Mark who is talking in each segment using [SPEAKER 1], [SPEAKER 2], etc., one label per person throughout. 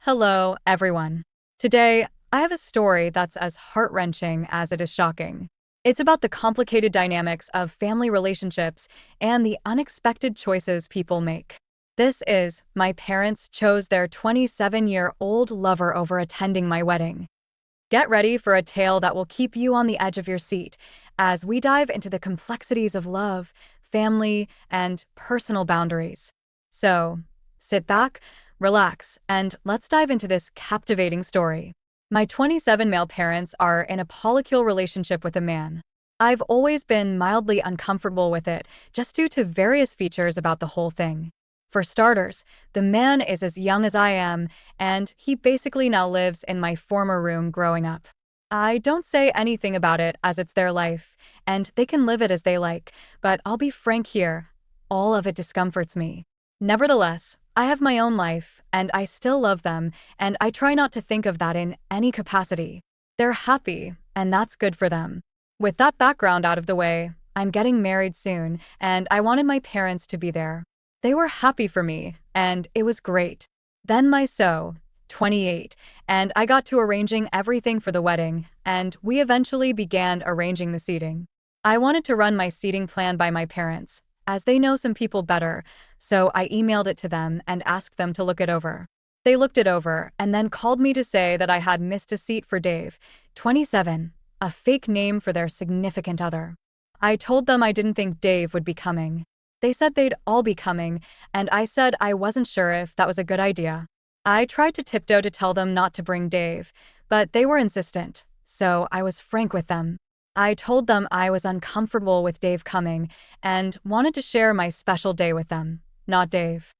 [SPEAKER 1] Hello, everyone. Today, I have a story that's as heart-wrenching as it is shocking. It's about the complicated dynamics of family relationships and the unexpected choices people make. This is My Parents Chose Their 27-year-old lover over attending my wedding. Get ready for a tale that will keep you on the edge of your seat as we dive into the complexities of love, family, and personal boundaries. So, sit back, relax, and let's dive into this captivating story. My 27 male parents are in a polycule relationship with a man. I've always been mildly uncomfortable with it, just due to various features about the whole thing. For starters, the man is as young as I am, and he basically now lives in my former room growing up. I don't say anything about it as it's their life, and they can live it as they like, but I'll be frank here, all of it discomforts me. Nevertheless, I have my own life, and I still love them, and I try not to think of that in any capacity. They're happy, and that's good for them. With that background out of the way, I'm getting married soon, and I wanted my parents to be there. They were happy for me, and it was great. Then my 28, and I got to arranging everything for the wedding, and we eventually began arranging the seating. I wanted to run my seating plan by my parents, as they know some people better, so I emailed it to them and asked them to look it over. They looked it over and then called me to say that I had missed a seat for Dave, 27, a fake name for their significant other. I told them I didn't think Dave would be coming. They said they'd all be coming, and I said I wasn't sure if that was a good idea. I tried to tiptoe to tell them not to bring Dave, but they were insistent, so I was frank with them. I told them I was uncomfortable with Dave coming and wanted to share my special day with them, not Dave.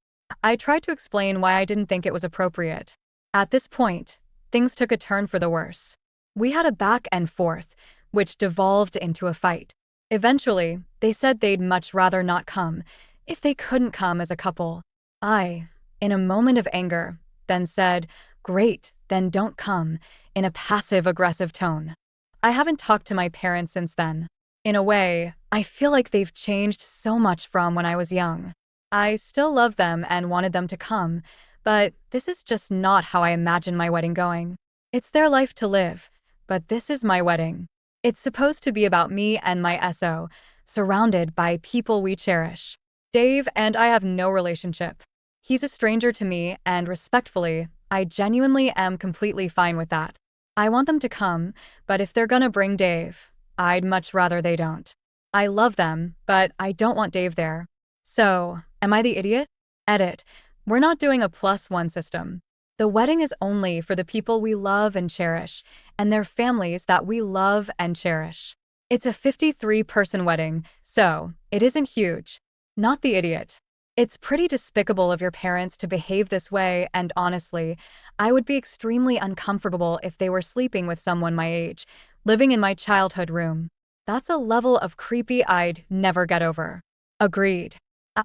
[SPEAKER 1] I tried to explain why I didn't think it was appropriate. At this point, things took a turn for the worse. We had a back and forth, which devolved into a fight. Eventually, they said they'd much rather not come, if they couldn't come as a couple. I, in a moment of anger, then said, "Great, then don't come," in a passive-aggressive tone. I haven't talked to my parents since then. In a way, I feel like they've changed so much from when I was young. I still love them and wanted them to come, but this is just not how I imagine my wedding going. It's their life to live, but this is my wedding. It's supposed to be about me and my SO, surrounded by people we cherish. Dave and I have no relationship. He's a stranger to me, and respectfully, I genuinely am completely fine with that. I want them to come, but if they're gonna bring Dave, I'd much rather they don't. I love them, but I don't want Dave there. So, am I the idiot? Edit. We're not doing a +1 system. The wedding is only for the people we love and cherish, and their families that we love and cherish. It's a 53-person wedding, so it isn't huge. Not the idiot. It's pretty despicable of your parents to behave this way, and honestly, I would be extremely uncomfortable if they were sleeping with someone my age, living in my childhood room. That's a level of creepy I'd never get over. Agreed.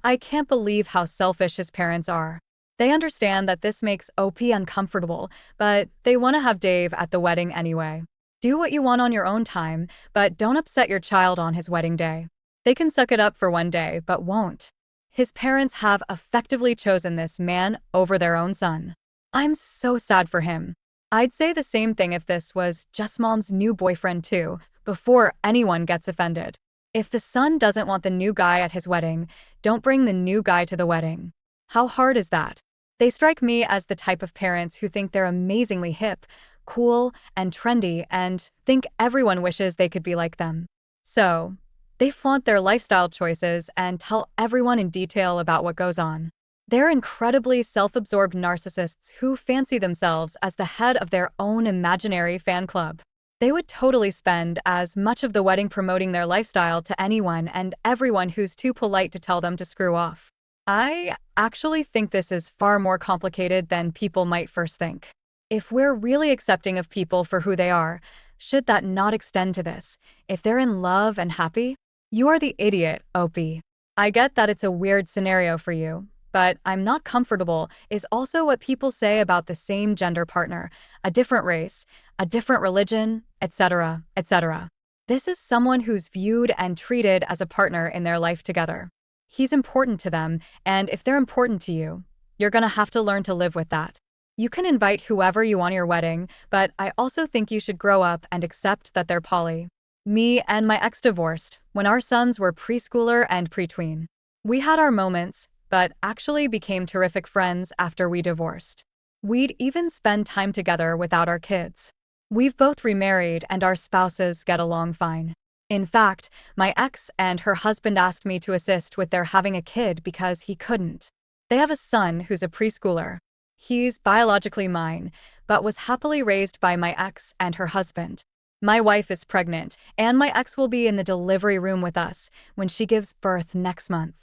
[SPEAKER 1] I can't believe how selfish his parents are. They understand that this makes OP uncomfortable, but they want to have Dave at the wedding anyway. Do what you want on your own time, but don't upset your child on his wedding day. They can suck it up for one day, but won't. His parents have effectively chosen this man over their own son. I'm so sad for him. I'd say the same thing if this was just mom's new boyfriend too, before anyone gets offended. If the son doesn't want the new guy at his wedding, don't bring the new guy to the wedding. How hard is that? They strike me as the type of parents who think they're amazingly hip, cool, and trendy and think everyone wishes they could be like them. So, they flaunt their lifestyle choices and tell everyone in detail about what goes on. They're incredibly self-absorbed narcissists who fancy themselves as the head of their own imaginary fan club. They would totally spend as much of the wedding promoting their lifestyle to anyone and everyone who's too polite to tell them to screw off. I actually think this is far more complicated than people might first think. If we're really accepting of people for who they are, should that not extend to this? If they're in love and happy? You are the idiot, Opie. I get that it's a weird scenario for you, but I'm not comfortable is also what people say about the same gender partner, a different race, a different religion, etc., etc. This is someone who's viewed and treated as a partner in their life together. He's important to them, and if they're important to you, you're gonna have to learn to live with that. You can invite whoever you want to your wedding, but I also think you should grow up and accept that they're poly. Me and my ex divorced when our sons were preschooler and pretween. We had our moments, but actually became terrific friends after we divorced. We'd even spend time together without our kids. We've both remarried and our spouses get along fine. In fact, my ex and her husband asked me to assist with their having a kid because he couldn't. They have a son who's a preschooler. He's biologically mine, but was happily raised by my ex and her husband. My wife is pregnant, and my ex will be in the delivery room with us when she gives birth next month.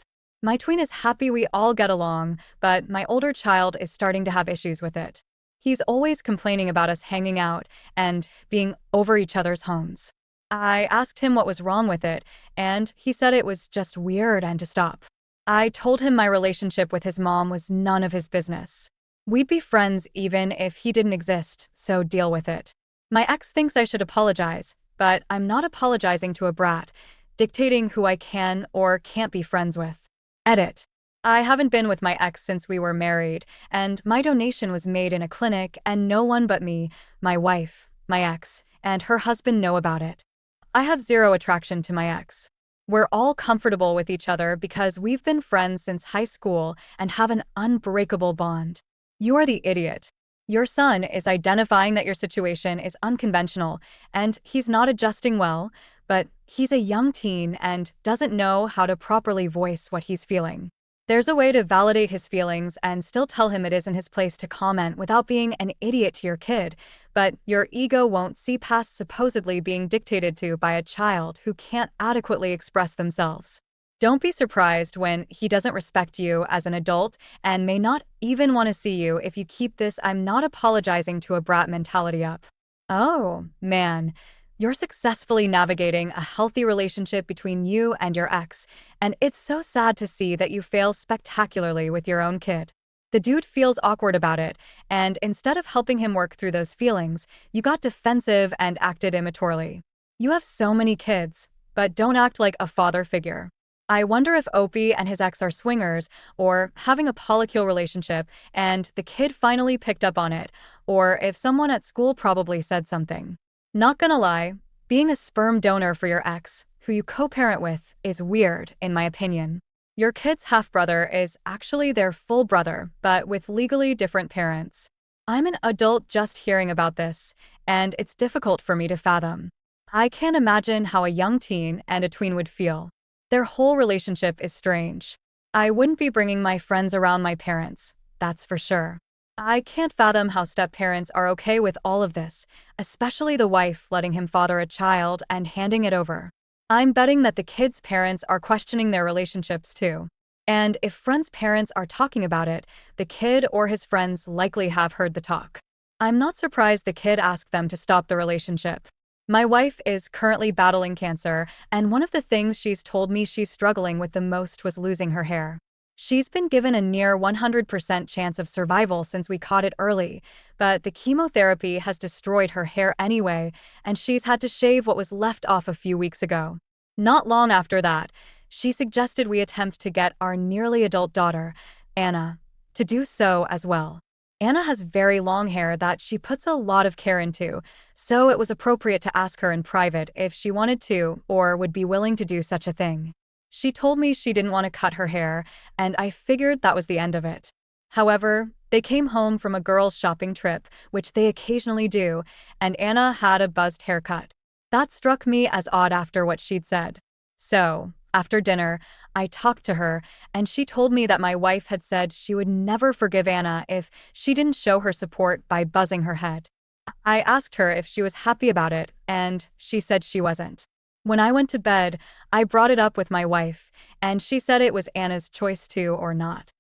[SPEAKER 1] My tween is happy we all get along, but my older child is starting to have issues with it. He's always complaining about us hanging out and being over each other's homes. I asked him what was wrong with it, and he said it was just weird and to stop. I told him my relationship with his mom was none of his business. We'd be friends even if he didn't exist, so deal with it. My ex thinks I should apologize, but I'm not apologizing to a brat, dictating who I can or can't be friends with. Edit. I haven't been with my ex since we were married, and my donation was made in a clinic, and no one but me, my wife, my ex, and her husband know about it. I have zero attraction to my ex. We're all comfortable with each other because we've been friends since high school and have an unbreakable bond. You are the idiot. Your son is identifying that your situation is unconventional and he's not adjusting well, but he's a young teen and doesn't know how to properly voice what he's feeling. There's a way to validate his feelings and still tell him it isn't his place to comment without being an idiot to your kid, but your ego won't see past supposedly being dictated to by a child who can't adequately express themselves. Don't be surprised when he doesn't respect you as an adult and may not even want to see you if you keep this "I'm not apologizing to a brat" mentality up. Oh, man. You're successfully navigating a healthy relationship between you and your ex, and it's so sad to see that you fail spectacularly with your own kid. The dude feels awkward about it, and instead of helping him work through those feelings, you got defensive and acted immaturely. You have so many kids, but don't act like a father figure. I wonder if Opie and his ex are swingers, or having a polycule relationship, and the kid finally picked up on it, or if someone at school probably said something. Not gonna lie, being a sperm donor for your ex, who you co-parent with, is weird, in my opinion. Your kid's half-brother is actually their full brother, but with legally different parents. I'm an adult just hearing about this, and it's difficult for me to fathom. I can't imagine how a young teen and a tween would feel. Their whole relationship is strange. I wouldn't be bringing my friends around my parents, that's for sure. I can't fathom how step-parents are okay with all of this, especially the wife letting him father a child and handing it over. I'm betting that the kid's parents are questioning their relationships too. And if friends' parents are talking about it, the kid or his friends likely have heard the talk. I'm not surprised the kid asked them to stop the relationship. My wife is currently battling cancer, and one of the things she's told me she's struggling with the most was losing her hair. She's been given a near 100% chance of survival since we caught it early, but the chemotherapy has destroyed her hair anyway, and she's had to shave what was left off a few weeks ago. Not long after that, she suggested we attempt to get our nearly adult daughter, Anna, to do so as well. Anna has very long hair that she puts a lot of care into, so it was appropriate to ask her in private if she wanted to or would be willing to do such a thing. She told me she didn't want to cut her hair, and I figured that was the end of it. However, they came home from a girls' shopping trip, which they occasionally do, and Anna had a buzzed haircut. That struck me as odd after what she'd said. So, after dinner, I talked to her, and she told me that my wife had said she would never forgive Anna if she didn't show her support by buzzing her head. I asked her if she was happy about it, and she said she wasn't. When I went to bed, I brought it up with my wife, and she said it was Anna's choice to or not.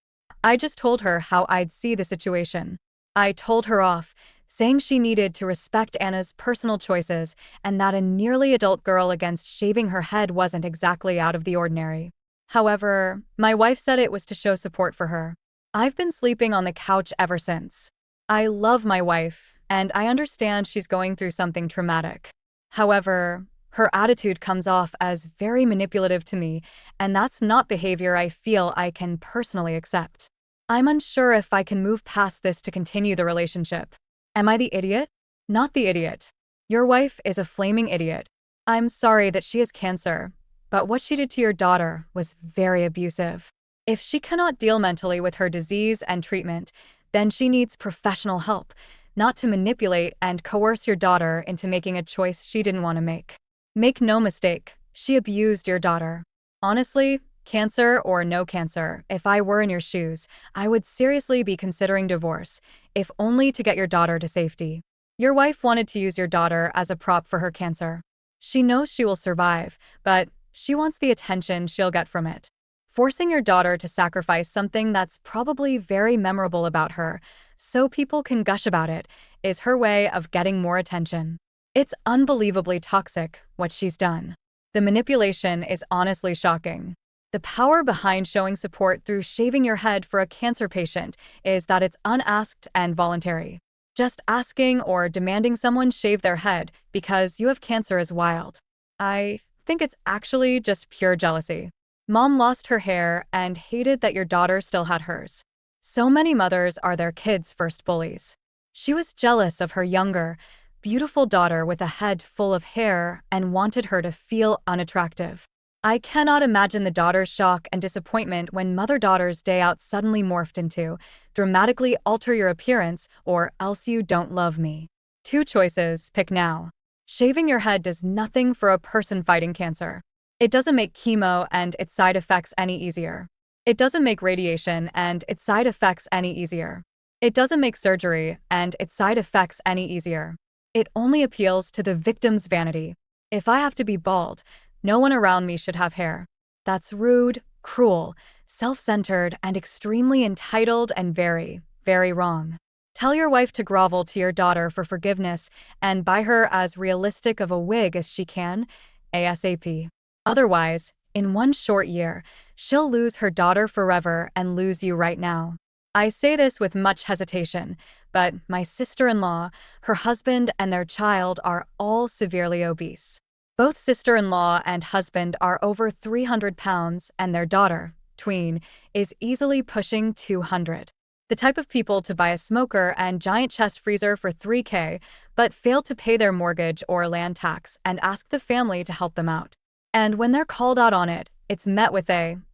[SPEAKER 1] I just told her how I'd see the situation. I told her off, saying she needed to respect Anna's personal choices and that a nearly adult girl against shaving her head wasn't exactly out of the ordinary. However, my wife said it was to show support for her. I've been sleeping on the couch ever since. I love my wife, and I understand she's going through something traumatic. However, her attitude comes off as very manipulative to me, and that's not behavior I feel I can personally accept. I'm unsure if I can move past this to continue the relationship. Am I the idiot? Not the idiot. Your wife is a flaming idiot. I'm sorry that she has cancer, but what she did to your daughter was very abusive. If she cannot deal mentally with her disease and treatment, then she needs professional help, not to manipulate and coerce your daughter into making a choice she didn't want to make. Make no mistake, she abused your daughter. Honestly, cancer or no cancer, if I were in your shoes, I would seriously be considering divorce, if only to get your daughter to safety. Your wife wanted to use your daughter as a prop for her cancer. She knows she will survive, but she wants the attention she'll get from it. Forcing your daughter to sacrifice something that's probably very memorable about her, so people can gush about it, is her way of getting more attention. It's unbelievably toxic, what she's done. The manipulation is honestly shocking. The power behind showing support through shaving your head for a cancer patient is that it's unasked and voluntary. Just asking or demanding someone shave their head because you have cancer is wild. I think it's actually just pure jealousy. Mom lost her hair and hated that your daughter still had hers. So many mothers are their kids' first bullies. She was jealous of her younger, beautiful daughter with a head full of hair and wanted her to feel unattractive. I cannot imagine the daughter's shock and disappointment when mother-daughter's day out suddenly morphed into dramatically alter your appearance or else you don't love me. Two choices, pick now. Shaving your head does nothing for a person fighting cancer. It doesn't make chemo and its side effects any easier. It doesn't make radiation and its side effects any easier. It doesn't make surgery and its side effects any easier. It only appeals to the victim's vanity. If I have to be bald, no one around me should have hair. That's rude, cruel, self-centered, and extremely entitled and very, very wrong. Tell your wife to grovel to your daughter for forgiveness and buy her as realistic of a wig as she can, ASAP. Otherwise, in one short year, she'll lose her daughter forever and lose you right now. I say this with much hesitation, but my sister-in-law, her husband, and their child are all severely obese. Both sister-in-law and husband are over 300 pounds, and their daughter, tween, is easily pushing 200. The type of people to buy a smoker and giant chest freezer for 3K, but fail to pay their mortgage or land tax and ask the family to help them out. And when they're called out on it, it's met with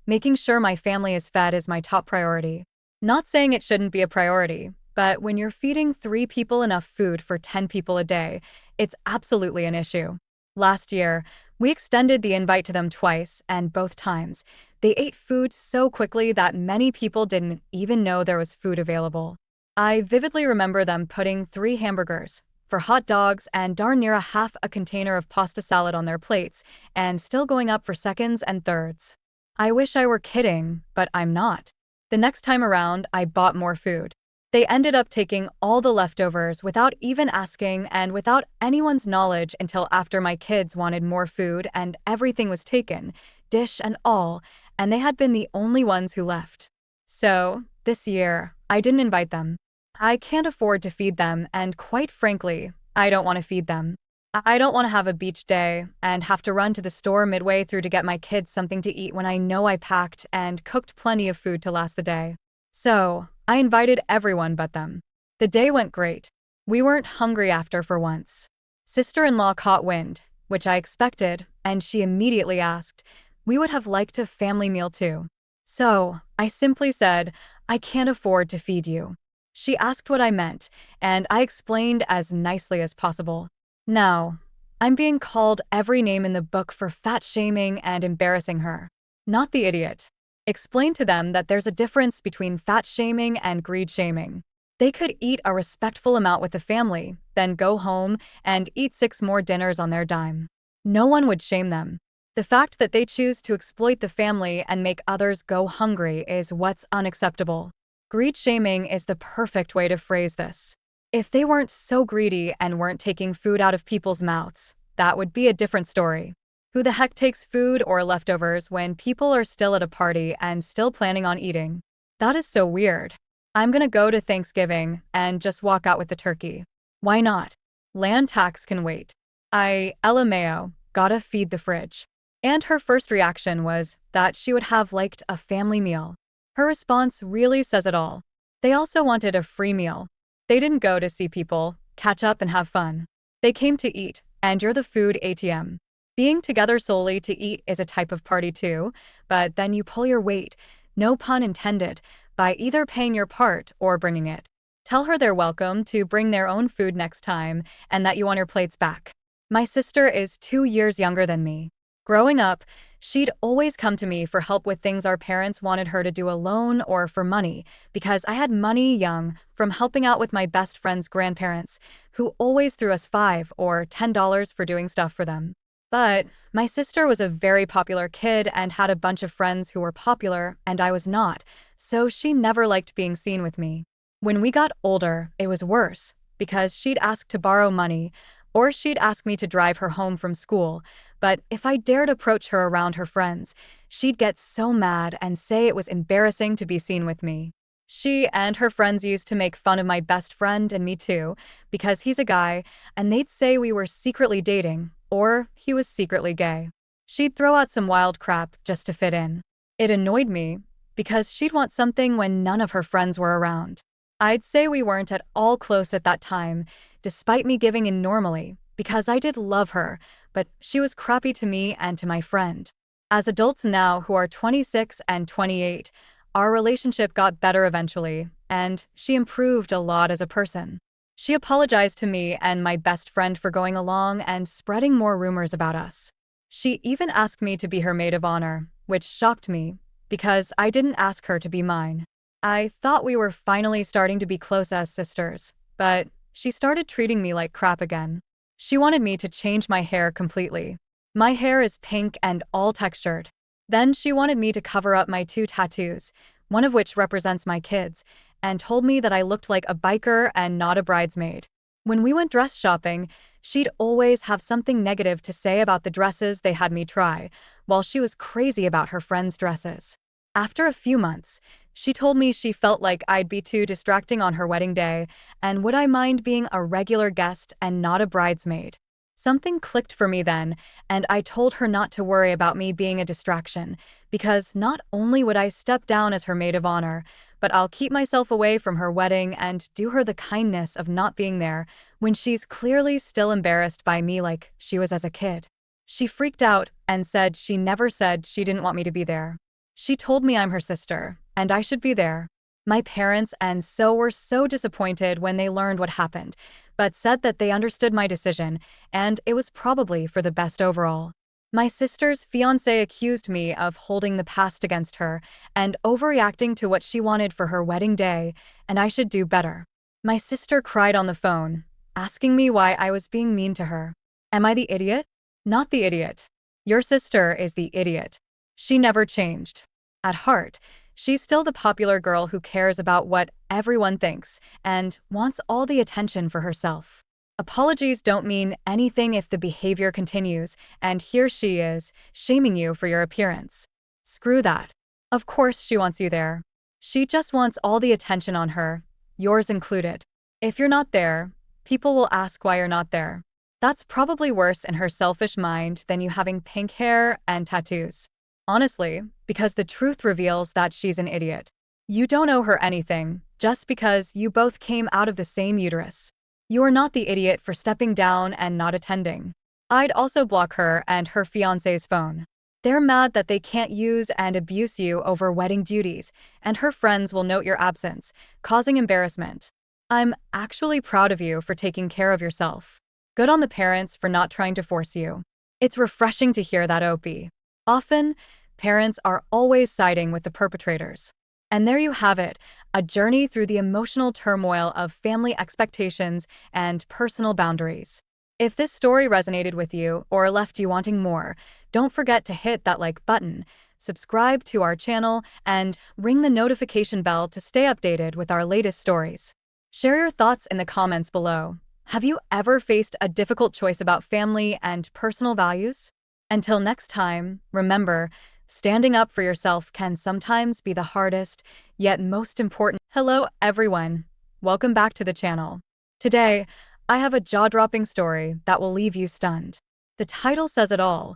[SPEAKER 1] making sure my family is fed is my top priority. Not saying it shouldn't be a priority, but when you're feeding 3 people enough food for 10 people a day, it's absolutely an issue. Last year, we extended the invite to them twice, and both times, they ate food so quickly that many people didn't even know there was food available. I vividly remember them putting 3 hamburgers, for hot dogs, and darn near a half a container of pasta salad on their plates, and still going up for seconds and thirds. I wish I were kidding, but I'm not. The next time around, I bought more food. They ended up taking all the leftovers without even asking and without anyone's knowledge until after my kids wanted more food and everything was taken, dish and all, and they had been the only ones who left. So, this year, I didn't invite them. I can't afford to feed them, and quite frankly, I don't want to feed them. I don't want to have a beach day and have to run to the store midway through to get my kids something to eat when I know I packed and cooked plenty of food to last the day. So, I invited everyone but them. The day went great. We weren't hungry after for once. Sister-in-law caught wind, which I expected, and she immediately asked, we would have liked a family meal too. So, I simply said, I can't afford to feed you. She asked what I meant, and I explained as nicely as possible. Now, I'm being called every name in the book for fat shaming and embarrassing her. Not the idiot. Explain to them that there's a difference between fat shaming and greed shaming. They could eat a respectful amount with the family, then go home and eat 6 more dinners on their dime. No one would shame them. The fact that they choose to exploit the family and make others go hungry is what's unacceptable. Greed shaming is the perfect way to phrase this. If they weren't so greedy and weren't taking food out of people's mouths, that would be a different story. Who the heck takes food or leftovers when people are still at a party and still planning on eating? That is so weird. I'm gonna go to Thanksgiving and just walk out with the turkey. Why not? Land tax can wait. LMAO, gotta feed the fridge. And her first reaction was that she would have liked a family meal. Her response really says it all. They also wanted a free meal. They didn't go to see people, catch up, and have fun. They came to eat, and you're the food ATM. Being together solely to eat is a type of party too, but then you pull your weight, no pun intended, by either paying your part or bringing it. Tell her they're welcome to bring their own food next time and that you want your plates back. My sister is 2 years younger than me. Growing up, she'd always come to me for help with things our parents wanted her to do alone or for money, because I had money young from helping out with my best friend's grandparents, who always threw us $5 or $10 for doing stuff for them. But my sister was a very popular kid and had a bunch of friends who were popular, and I was not, so she never liked being seen with me. When we got older, it was worse, because she'd ask to borrow money, or she'd ask me to drive her home from school, but if I dared approach her around her friends, she'd get so mad and say it was embarrassing to be seen with me. She and her friends used to make fun of my best friend and me too, because he's a guy, and they'd say we were secretly dating, or he was secretly gay. She'd throw out some wild crap just to fit in. It annoyed me, because she'd want something when none of her friends were around. I'd say we weren't at all close at that time, despite me giving in normally, because I did love her, but she was crappy to me and to my friend. As adults now who are 26 and 28, our relationship got better eventually, and she improved a lot as a person. She apologized to me and my best friend for going along and spreading more rumors about us. She even asked me to be her maid of honor, which shocked me, because I didn't ask her to be mine. I thought we were finally starting to be close as sisters, but she started treating me like crap again. She wanted me to change my hair completely. My hair is pink and all textured. Then she wanted me to cover up my 2 tattoos, one of which represents my kids, and told me that I looked like a biker and not a bridesmaid. When we went dress shopping, she'd always have something negative to say about the dresses they had me try, while she was crazy about her friends' dresses. After a few months, she told me she felt like I'd be too distracting on her wedding day, and would I mind being a regular guest and not a bridesmaid. Something clicked for me then, and I told her not to worry about me being a distraction, because not only would I step down as her maid of honor, but I'll keep myself away from her wedding and do her the kindness of not being there when she's clearly still embarrassed by me like she was as a kid. She freaked out and said she never said she didn't want me to be there. She told me I'm her sister, and I should be there. My parents and so were so disappointed when they learned what happened, but said that they understood my decision, and it was probably for the best overall. My sister's fiancé accused me of holding the past against her and overreacting to what she wanted for her wedding day, and I should do better. My sister cried on the phone, asking me why I was being mean to her. Am I the idiot? Not the idiot. Your sister is the idiot. She never changed. At heart, she's still the popular girl who cares about what everyone thinks and wants all the attention for herself. Apologies don't mean anything if the behavior continues, and here she is, shaming you for your appearance. Screw that. Of course she wants you there. She just wants all the attention on her, yours included. If you're not there, people will ask why you're not there. That's probably worse in her selfish mind than you having pink hair and tattoos. Honestly, because the truth reveals that she's an idiot. You don't owe her anything, just because you both came out of the same uterus. You're not the idiot for stepping down and not attending. I'd also block her and her fiancé's phone. They're mad that they can't use and abuse you over wedding duties, and her friends will note your absence, causing embarrassment. I'm actually proud of you for taking care of yourself. Good on the parents for not trying to force you. It's refreshing to hear that, Opie. Often, parents are always siding with the perpetrators. And there you have it, a journey through the emotional turmoil of family expectations and personal boundaries. If this story resonated with you or left you wanting more, don't forget to hit that like button, subscribe to our channel, and ring the notification bell to stay updated with our latest stories. Share your thoughts in the comments below. Have you ever faced a difficult choice about family and personal values? Until next time, remember, standing up for yourself can sometimes be the hardest, yet most important. Hello, everyone. Welcome back to the channel. Today, I have a jaw-dropping story that will leave you stunned. The title says it all.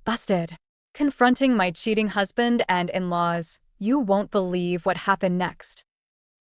[SPEAKER 1] Busted. Confronting my cheating husband and in-laws, You won't believe what happened next.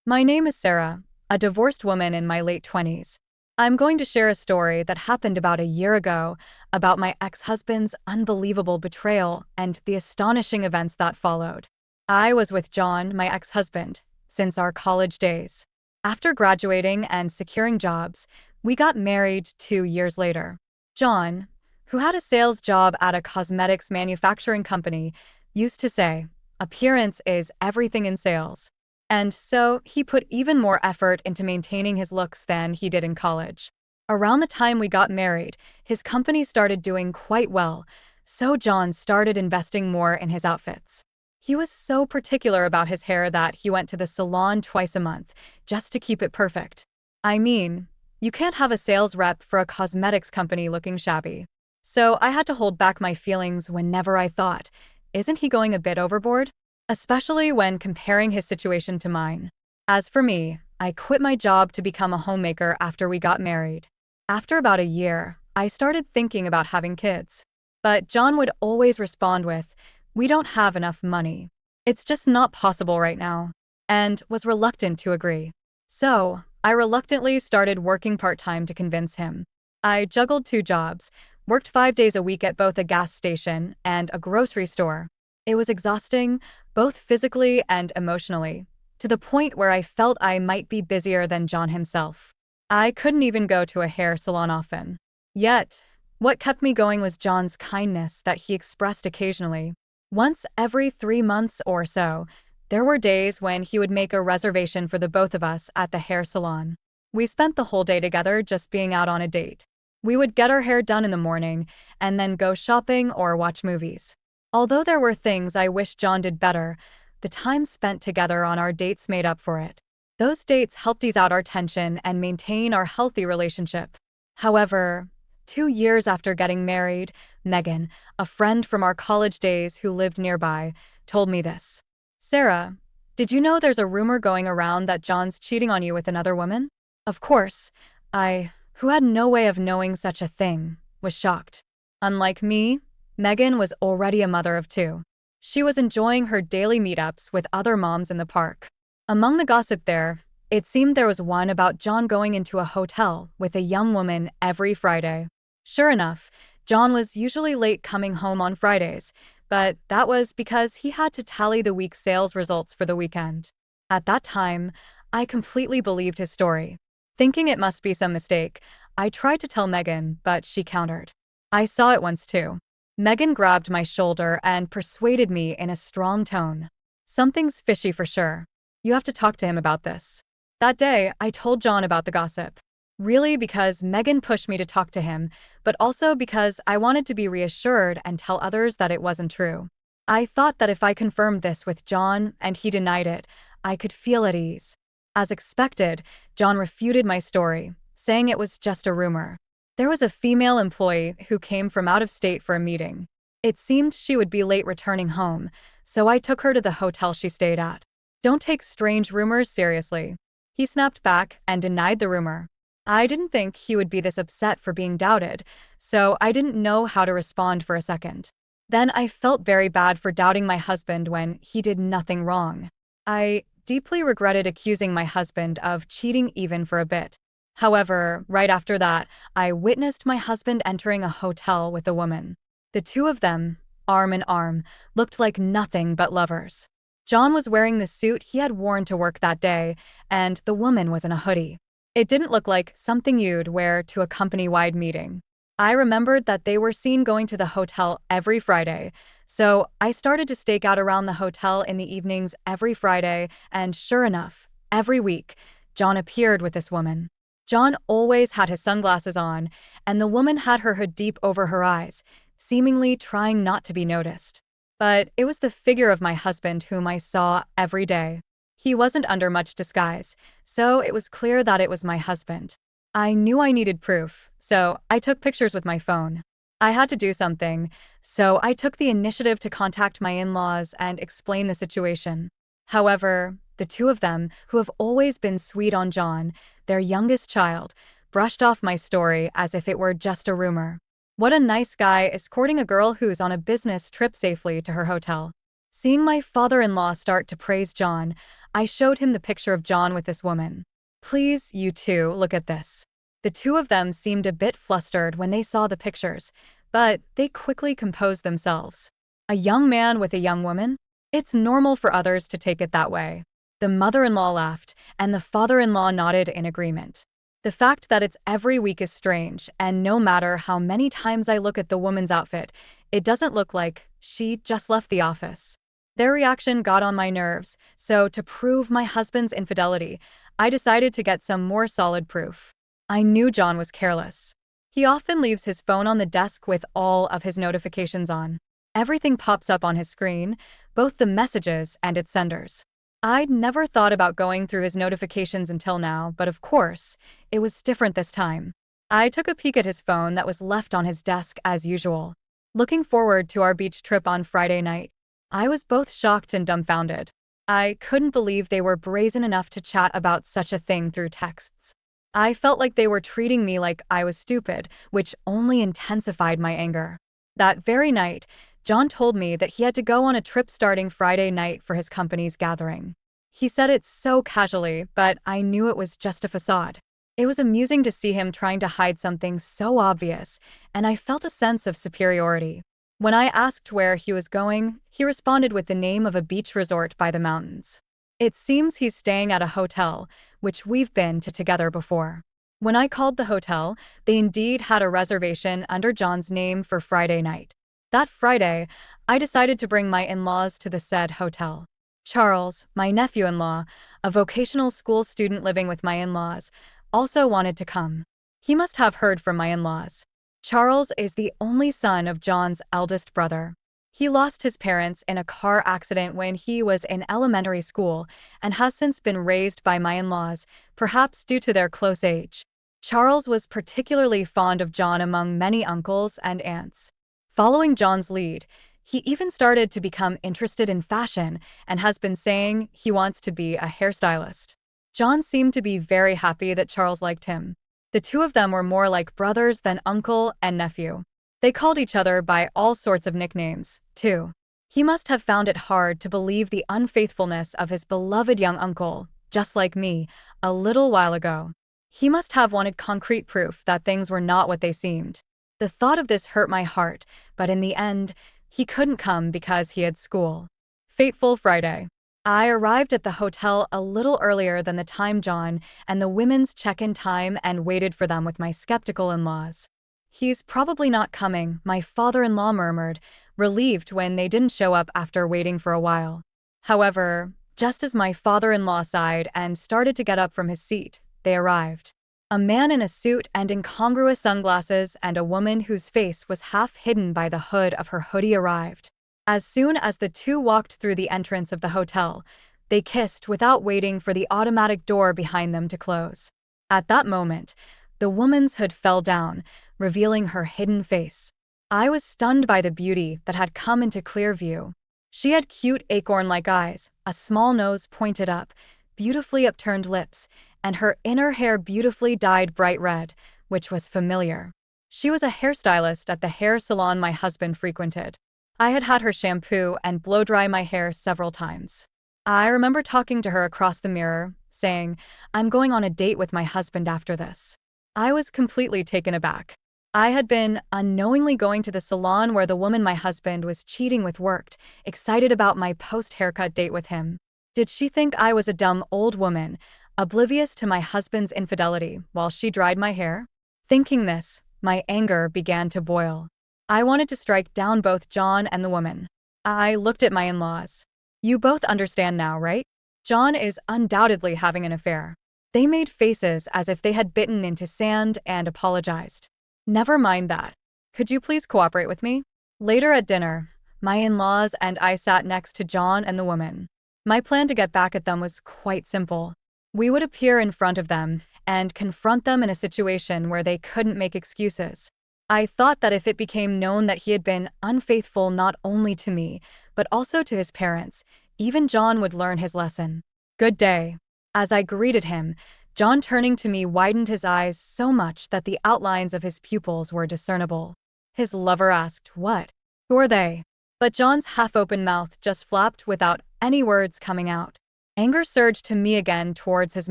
[SPEAKER 1] My name is Sarah, a divorced woman in my late 20s. I'm going to share a story that happened about a year ago about my ex-husband's unbelievable betrayal and the astonishing events that followed. I was with John, my ex-husband, since our college days. After graduating and securing jobs, we got married 2 years later. John, who had a sales job at a cosmetics manufacturing company, used to say, appearance is everything in sales. And so he put even more effort into maintaining his looks than he did in college. Around the time we got married, his company started doing quite well, so John started investing more in his outfits. He was so particular about his hair that he went to the salon twice a month, just to keep it perfect. I mean, you can't have a sales rep for a cosmetics company looking shabby. So I had to hold back my feelings whenever I thought, isn't he going a bit overboard? Especially when comparing his situation to mine. As for me, I quit my job to become a homemaker after we got married. After about a year, I started thinking about having kids. But John would always respond with, we don't have enough money. It's just not possible right now. And was reluctant to agree. So, I reluctantly started working part-time to convince him. I juggled 2 jobs, worked 5 days a week at both a gas station and a grocery store. It was exhausting, both physically and emotionally, to the point where I felt I might be busier than John himself. I couldn't even go to a hair salon often. Yet, what kept me going was John's kindness that he expressed occasionally. Once every 3 months or so, there were days when he would make a reservation for the both of us at the hair salon. We spent the whole day together just being out on a date. We would get our hair done in the morning and then go shopping or watch movies. Although there were things I wish John did better, the time spent together on our dates made up for it. Those dates helped ease out our tension and maintain our healthy relationship. However, 2 years after getting married, Megan, a friend from our college days who lived nearby, told me this. Sarah, did you know there's a rumor going around that John's cheating on you with another woman? Of course, I, who had no way of knowing such a thing, was shocked. Unlike me, Megan was already a mother of 2. She was enjoying her daily meetups with other moms in the park. Among the gossip there, it seemed there was one about John going into a hotel with a young woman every Friday. Sure enough, John was usually late coming home on Fridays, but that was because he had to tally the week's sales results for the weekend. At that time, I completely believed his story. Thinking it must be some mistake, I tried to tell Megan, but she countered. I saw it once too. Megan grabbed my shoulder and persuaded me in a strong tone. Something's fishy for sure. You have to talk to him about this. That day, I told John about the gossip. Really because Megan pushed me to talk to him, but also because I wanted to be reassured and tell others that it wasn't true. I thought that if I confirmed this with John and he denied it, I could feel at ease. As expected, John refuted my story, saying it was just a rumor. There was a female employee who came from out of state for a meeting. It seemed she would be late returning home, so I took her to the hotel she stayed at. Don't take strange rumors seriously. He snapped back and denied the rumor. I didn't think he would be this upset for being doubted, so I didn't know how to respond for a second. Then I felt very bad for doubting my husband when he did nothing wrong. I deeply regretted accusing my husband of cheating even for a bit. However, right after that, I witnessed my husband entering a hotel with a woman. The two of them, arm in arm, looked like nothing but lovers. John was wearing the suit he had worn to work that day, and the woman was in a hoodie. It didn't look like something you'd wear to a company-wide meeting. I remembered that they were seen going to the hotel every Friday, so I started to stake out around the hotel in the evenings every Friday, and sure enough, every week, John appeared with this woman. John always had his sunglasses on, and the woman had her hood deep over her eyes, seemingly trying not to be noticed. But it was the figure of my husband whom I saw every day. He wasn't under much disguise, so it was clear that it was my husband. I knew I needed proof, so I took pictures with my phone. I had to do something, so I took the initiative to contact my in-laws and explain the situation. However, the two of them, who have always been sweet on John, their youngest child, brushed off my story as if it were just a rumor. What a nice guy escorting a girl who's on a business trip safely to her hotel. Seeing my father-in-law start to praise John, I showed him the picture of John with this woman. Please, you two, look at this. The two of them seemed a bit flustered when they saw the pictures, but they quickly composed themselves. A young man with a young woman? It's normal for others to take it that way. The mother-in-law laughed, and the father-in-law nodded in agreement. The fact that it's every week is strange, and no matter how many times I look at the woman's outfit, it doesn't look like she just left the office. Their reaction got on my nerves, so to prove my husband's infidelity, I decided to get some more solid proof. I knew John was careless. He often leaves his phone on the desk with all of his notifications on. Everything pops up on his screen, both the messages and its senders. I'd never thought about going through his notifications until now, but of course, it was different this time. I took a peek at his phone that was left on his desk as usual. Looking forward to our beach trip on Friday night, I was both shocked and dumbfounded. I couldn't believe they were brazen enough to chat about such a thing through texts. I felt like they were treating me like I was stupid, which only intensified my anger. That very night, John told me that he had to go on a trip starting Friday night for his company's gathering. He said it so casually, but I knew it was just a facade. It was amusing to see him trying to hide something so obvious, and I felt a sense of superiority. When I asked where he was going, he responded with the name of a beach resort by the mountains. It seems he's staying at a hotel, which we've been to together before. When I called the hotel, they indeed had a reservation under John's name for Friday night. That Friday, I decided to bring my in-laws to the said hotel. Charles, my nephew-in-law, a vocational school student living with my in-laws, also wanted to come. He must have heard from my in-laws. Charles is the only son of John's eldest brother. He lost his parents in a car accident when he was in elementary school and has since been raised by my in-laws, perhaps due to their close age. Charles was particularly fond of John among many uncles and aunts. Following John's lead, he even started to become interested in fashion and has been saying he wants to be a hairstylist. John seemed to be very happy that Charles liked him. The two of them were more like brothers than uncle and nephew. They called each other by all sorts of nicknames, too. He must have found it hard to believe the unfaithfulness of his beloved young uncle, just like me, a little while ago. He must have wanted concrete proof that things were not what they seemed. The thought of this hurt my heart, but in the end, he couldn't come because he had school. Fateful Friday. I arrived at the hotel a little earlier than the time John and the women's check-in time and waited for them with my skeptical in-laws. He's probably not coming, my father-in-law murmured, relieved when they didn't show up after waiting for a while. However, just as my father-in-law sighed and started to get up from his seat, they arrived. A man in a suit and incongruous sunglasses and a woman whose face was half hidden by the hood of her hoodie arrived. As soon as the two walked through the entrance of the hotel, they kissed without waiting for the automatic door behind them to close. At that moment, the woman's hood fell down, revealing her hidden face. I was stunned by the beauty that had come into clear view. She had cute acorn-like eyes, a small nose pointed up, beautifully upturned lips, and her inner hair beautifully dyed bright red, which was familiar. She was a hairstylist at the hair salon my husband frequented. I had had her shampoo and blow-dry my hair several times. I remember talking to her across the mirror, saying, "I'm going on a date with my husband after this." I was completely taken aback. I had been unknowingly going to the salon where the woman my husband was cheating with worked, excited about my post-haircut date with him. Did she think I was a dumb old woman, oblivious to my husband's infidelity, while she dried my hair? Thinking this, my anger began to boil. I wanted to strike down both John and the woman. I looked at my in-laws. You both understand now, right? John is undoubtedly having an affair. They made faces as if they had bitten into sand and apologized. Never mind that. Could you please cooperate with me? Later at dinner, my in-laws and I sat next to John and the woman. My plan to get back at them was quite simple. We would appear in front of them and confront them in a situation where they couldn't make excuses. I thought that if it became known that he had been unfaithful not only to me, but also to his parents, even John would learn his lesson. Good day. As I greeted him, John turning to me widened his eyes so much that the outlines of his pupils were discernible. His lover asked, "What? Who are they?" but John's half-open mouth just flapped without any words coming out. Anger surged to me again towards his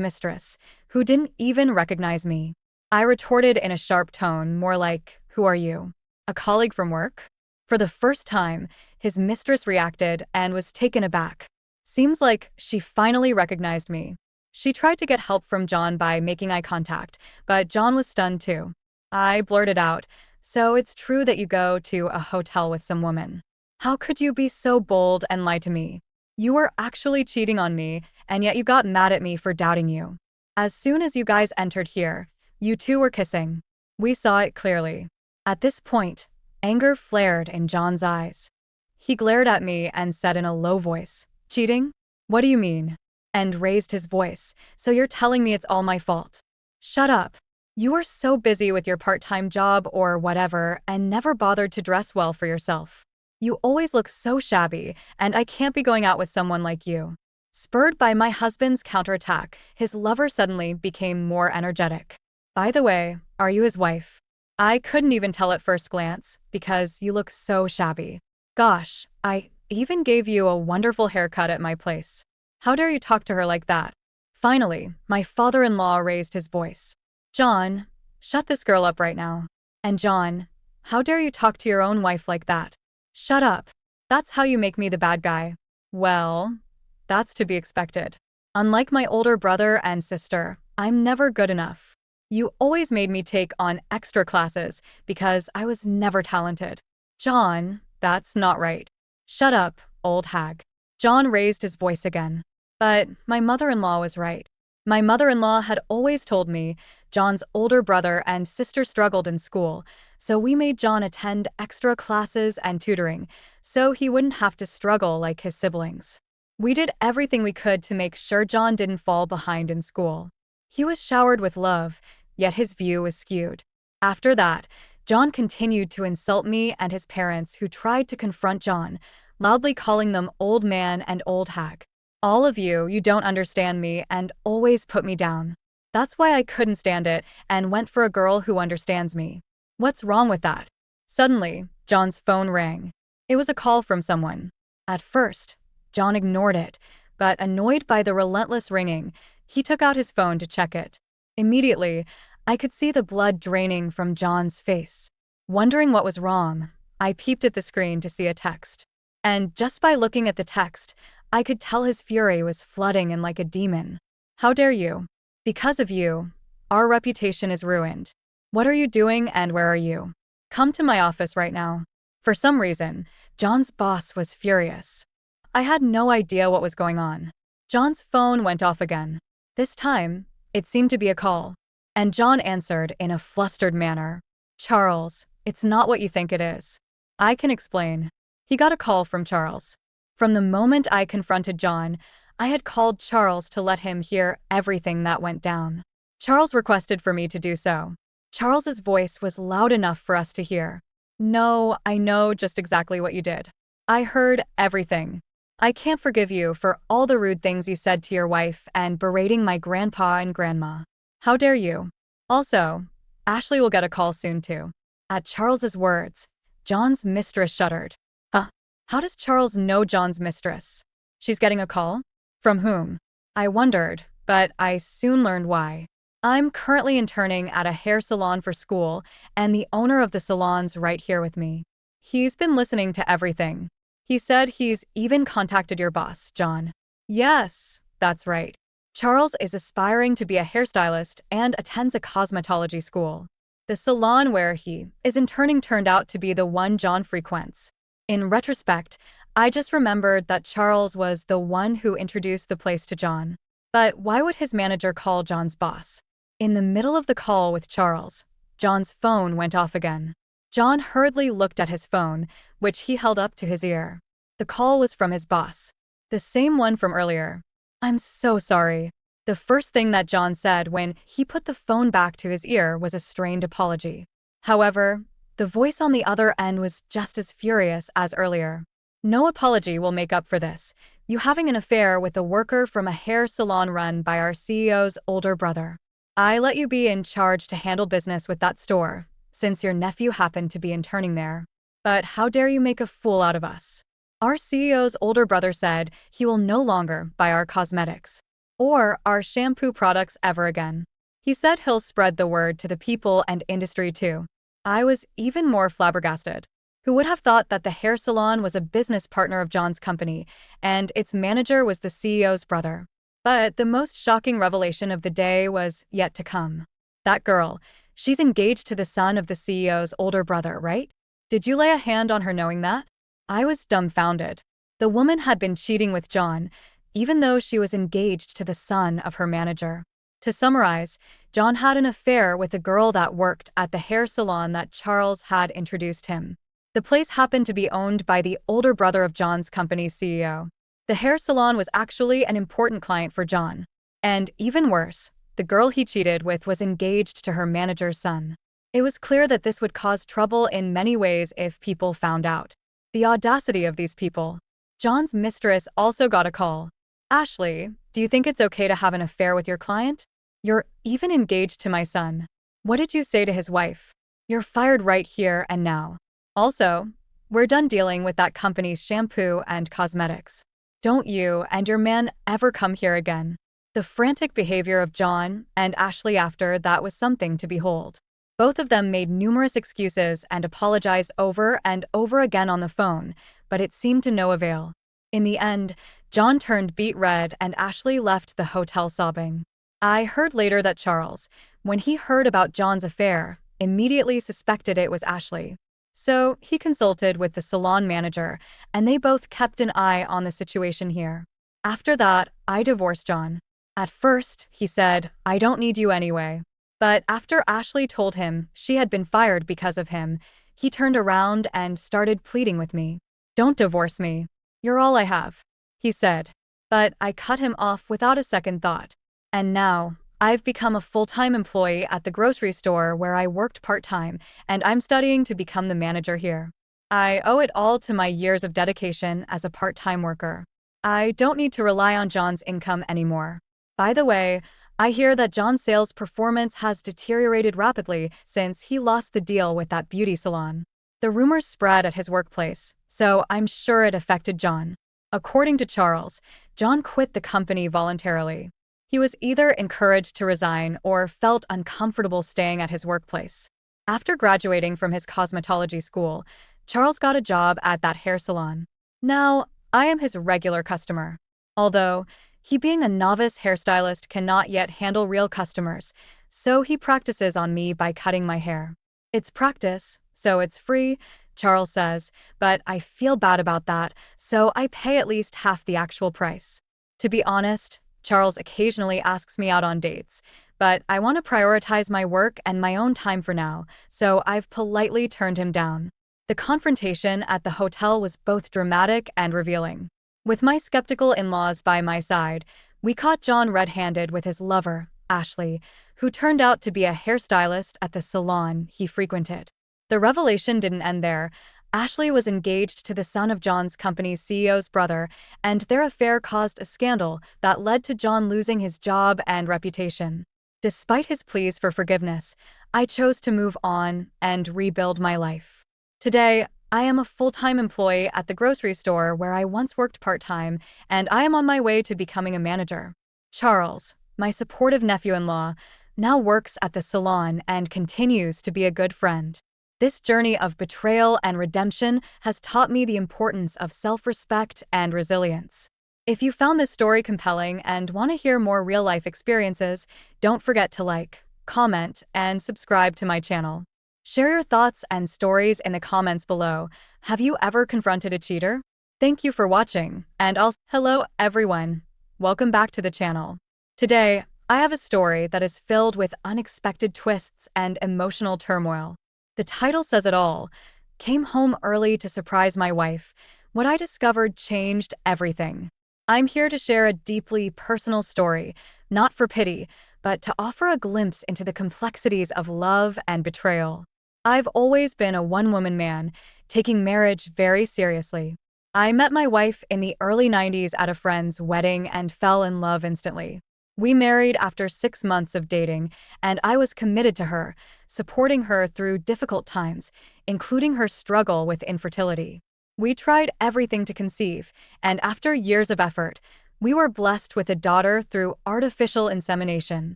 [SPEAKER 1] mistress, who didn't even recognize me. I retorted in a sharp tone, more like, "Who are you? A colleague from work?" For the first time, his mistress reacted and was taken aback. Seems like she finally recognized me. She tried to get help from John by making eye contact, but John was stunned too. I blurted out, "So it's true that you go to a hotel with some woman. How could you be so bold and lie to me? You were actually cheating on me, and yet you got mad at me for doubting you. As soon as you guys entered here, you two were kissing. We saw it clearly." At this point, anger flared in John's eyes. He glared at me and said in a low voice, "Cheating? What do you mean?" And raised his voice, "So you're telling me it's all my fault? Shut up. You are so busy with your part-time job or whatever and never bothered to dress well for yourself. You always look so shabby, and I can't be going out with someone like you." Spurred by my husband's counterattack, his lover suddenly became more energetic. "By the way, are you his wife? I couldn't even tell at first glance, because you look so shabby. Gosh, I even gave you a wonderful haircut at my place. How dare you talk to her like that?" Finally, my father-in-law raised his voice. "John, shut this girl up right now. And John, how dare you talk to your own wife like that? Shut up. That's how you make me the bad guy." Well, that's to be expected. Unlike my older brother and sister, I'm never good enough. You always made me take on extra classes because I was never talented. John, that's not right. Shut up, old hag. John raised his voice again. But my mother-in-law was right. My mother-in-law had always told me John's older brother and sister struggled in school, so we made John attend extra classes and tutoring, so he wouldn't have to struggle like his siblings. We did everything we could to make sure John didn't fall behind in school. He was showered with love, yet his view was skewed. After that, John continued to insult me and his parents, who tried to confront John, loudly calling them old man and old hag. "All of you don't understand me and always put me down. That's why I couldn't stand it and went for a girl who understands me. What's wrong with that?" Suddenly, John's phone rang. It was a call from someone. At first, John ignored it, but annoyed by the relentless ringing, he took out his phone to check it. Immediately, I could see the blood draining from John's face. Wondering what was wrong, I peeped at the screen to see a text. And just by looking at the text, I could tell his fury was flooding in like a demon. "How dare you? Because of you, our reputation is ruined. What are you doing and where are you? Come to my office right now." For some reason, John's boss was furious. I had no idea what was going on. John's phone went off again. This time, it seemed to be a call. And John answered in a flustered manner. "Charles, it's not what you think it is. I can explain." He got a call from Charles. From the moment I confronted John, I had called Charles to let him hear everything that went down. Charles requested for me to do so. Charles's voice was loud enough for us to hear. "No, I know just exactly what you did. I heard everything. I can't forgive you for all the rude things you said to your wife and berating my grandpa and grandma. How dare you? Also, Ashley will get a call soon too." At Charles's words, John's mistress shuddered. Huh? How does Charles know John's mistress? She's getting a call? From whom? I wondered, but I soon learned why. I'm currently interning at a hair salon for school, and the owner of the salon's right here with me. He's been listening to everything. He said he's even contacted your boss, John. Yes, that's right. Charles is aspiring to be a hairstylist and attends a cosmetology school. The salon where he is interning turned out to be the one John frequents. In retrospect, I just remembered that Charles was the one who introduced the place to John. But why would his manager call John's boss? In the middle of the call with Charles, John's phone went off again. John hurriedly looked at his phone, which he held up to his ear. The call was from his boss. The same one from earlier. "I'm so sorry." The first thing that John said when he put the phone back to his ear was a strained apology. However, the voice on the other end was just as furious as earlier. "No apology will make up for this. You having an affair with a worker from a hair salon run by our CEO's older brother. I let you be in charge to handle business with that store, since your nephew happened to be interning there. But how dare you make a fool out of us? Our CEO's older brother said he will no longer buy our cosmetics or our shampoo products ever again. He said he'll spread the word to the people and industry too. I was even more flabbergasted. Who would have thought that the hair salon was a business partner of John's company, and its manager was the CEO's brother? But the most shocking revelation of the day was yet to come. That girl, she's engaged to the son of the CEO's older brother, right? Did you lay a hand on her knowing that? I was dumbfounded. The woman had been cheating with John, even though she was engaged to the son of her manager. To summarize, John had an affair with a girl that worked at the hair salon that Charles had introduced him. The place happened to be owned by the older brother of John's company's CEO. The hair salon was actually an important client for John. And even worse, the girl he cheated with was engaged to her manager's son. It was clear that this would cause trouble in many ways if people found out. The audacity of these people. John's mistress also got a call. Ashley, do you think it's okay to have an affair with your client? You're even engaged to my son. What did you say to his wife? You're fired right here and now. Also, we're done dealing with that company's shampoo and cosmetics. Don't you and your man ever come here again. The frantic behavior of John and Ashley after that was something to behold. Both of them made numerous excuses and apologized over and over again on the phone, but it seemed to no avail. In the end, John turned beet red and Ashley left the hotel sobbing. I heard later that Charles, when he heard about John's affair, immediately suspected it was Ashley. So he consulted with the salon manager, and they both kept an eye on the situation here. After that, I divorced John. At first, he said, I don't need you anyway. But after Ashley told him she had been fired because of him, he turned around and started pleading with me. Don't divorce me. You're all I have, he said. But I cut him off without a second thought. And now, I've become a full-time employee at the grocery store where I worked part-time, and I'm studying to become the manager here. I owe it all to my years of dedication as a part-time worker. I don't need to rely on John's income anymore. By the way, I hear that John's sales performance has deteriorated rapidly since he lost the deal with that beauty salon. The rumors spread at his workplace, so I'm sure it affected John. According to Charles, John quit the company voluntarily. He was either encouraged to resign or felt uncomfortable staying at his workplace. After graduating from his cosmetology school, Charles got a job at that hair salon. Now, I am his regular customer. Although, he being a novice hairstylist cannot yet handle real customers, so he practices on me by cutting my hair. It's practice, so it's free, Charles says, but I feel bad about that, so I pay at least half the actual price. To be honest, Charles occasionally asks me out on dates, but I want to prioritize my work and my own time for now, so I've politely turned him down. The confrontation at the hotel was both dramatic and revealing. With my skeptical in-laws by my side, we caught John red-handed with his lover, Ashley, who turned out to be a hairstylist at the salon he frequented. The revelation didn't end there. Ashley was engaged to the son of John's company's CEO's brother, and their affair caused a scandal that led to John losing his job and reputation. Despite his pleas for forgiveness, I chose to move on and rebuild my life. Today, I am a full-time employee at the grocery store where I once worked part-time, and I am on my way to becoming a manager. Charles, my supportive nephew-in-law, now works at the salon and continues to be a good friend. This journey of betrayal and redemption has taught me the importance of self-respect and resilience. If you found this story compelling and want to hear more real-life experiences, don't forget to like, comment, and subscribe to my channel. Share your thoughts and stories in the comments below. Have you ever confronted a cheater? Thank you for watching, and also, hello everyone. Welcome back to the channel. Today, I have a story that is filled with unexpected twists and emotional turmoil. The title says it all. Came home early to surprise my wife. What I discovered changed everything. I'm here to share a deeply personal story, not for pity, but to offer a glimpse into the complexities of love and betrayal. I've always been a one-woman man, taking marriage very seriously. I met my wife in the early 90s at a friend's wedding and fell in love instantly. We married after 6 months of dating, and I was committed to her, supporting her through difficult times, including her struggle with infertility. We tried everything to conceive, and after years of effort, we were blessed with a daughter through artificial insemination.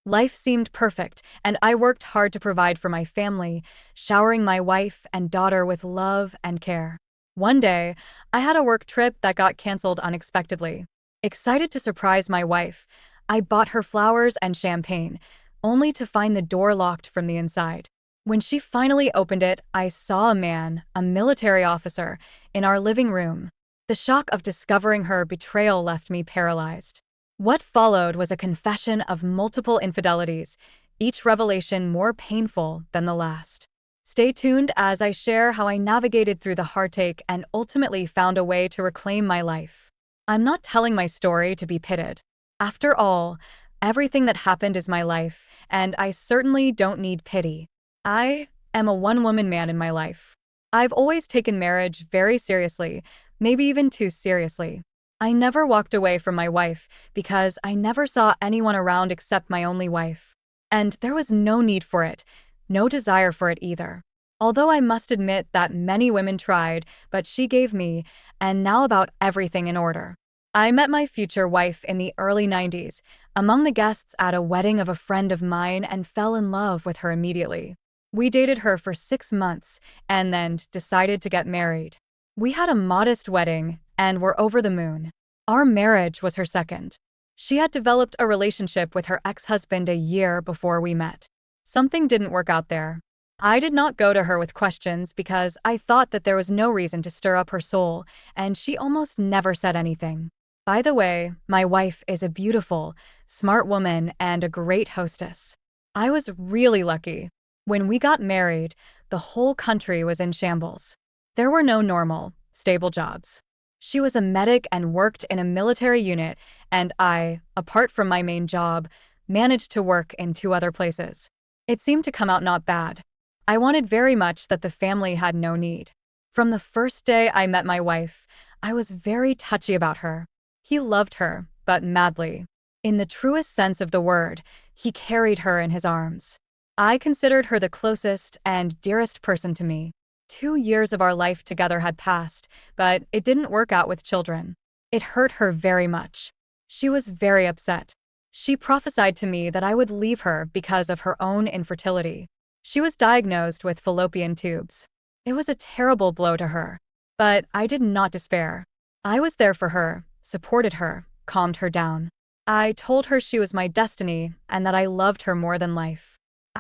[SPEAKER 1] Life seemed perfect, and I worked hard to provide for my family, showering my wife and daughter with love and care. One day, I had a work trip that got canceled unexpectedly. Excited to surprise my wife, I bought her flowers and champagne, only to find the door locked from the inside. When she finally opened it, I saw a man, a military officer, in our living room. The shock of discovering her betrayal left me paralyzed. What followed was a confession of multiple infidelities, each revelation more painful than the last. Stay tuned as I share how I navigated through the heartache and ultimately found a way to reclaim my life. I'm not telling my story to be pitted. After all, everything that happened is my life, and I certainly don't need pity. I am a one-woman man in my life. I've always taken marriage very seriously, maybe even too seriously. I never walked away from my wife because I never saw anyone around except my only wife. And there was no need for it, no desire for it either. Although I must admit that many women tried, but she gave me, and now about everything in order. I met my future wife in the early 90s, among the guests at a wedding of a friend of mine, and fell in love with her immediately. We dated her for 6 months and then decided to get married. We had a modest wedding and were over the moon. Our marriage was her second. She had developed a relationship with her ex-husband a year before we met. Something didn't work out there. I did not go to her with questions because I thought that there was no reason to stir up her soul, and she almost never said anything. By the way, my wife is a beautiful, smart woman and a great hostess. I was really lucky. When we got married, the whole country was in shambles. There were no normal, stable jobs. She was a medic and worked in a military unit, and I, apart from my main job, managed to work in 2 other places. It seemed to come out not bad. I wanted very much that the family had no need. From the first day I met my wife, I was very touchy about her. He loved her, but madly. In the truest sense of the word, he carried her in his arms. I considered her the closest and dearest person to me. 2 years of our life together had passed, but it didn't work out with children. It hurt her very much. She was very upset. She prophesied to me that I would leave her because of her own infertility. She was diagnosed with fallopian tubes. It was a terrible blow to her, but I did not despair. I was there for her, supported her, calmed her down. I told her she was my destiny and that I loved her more than life.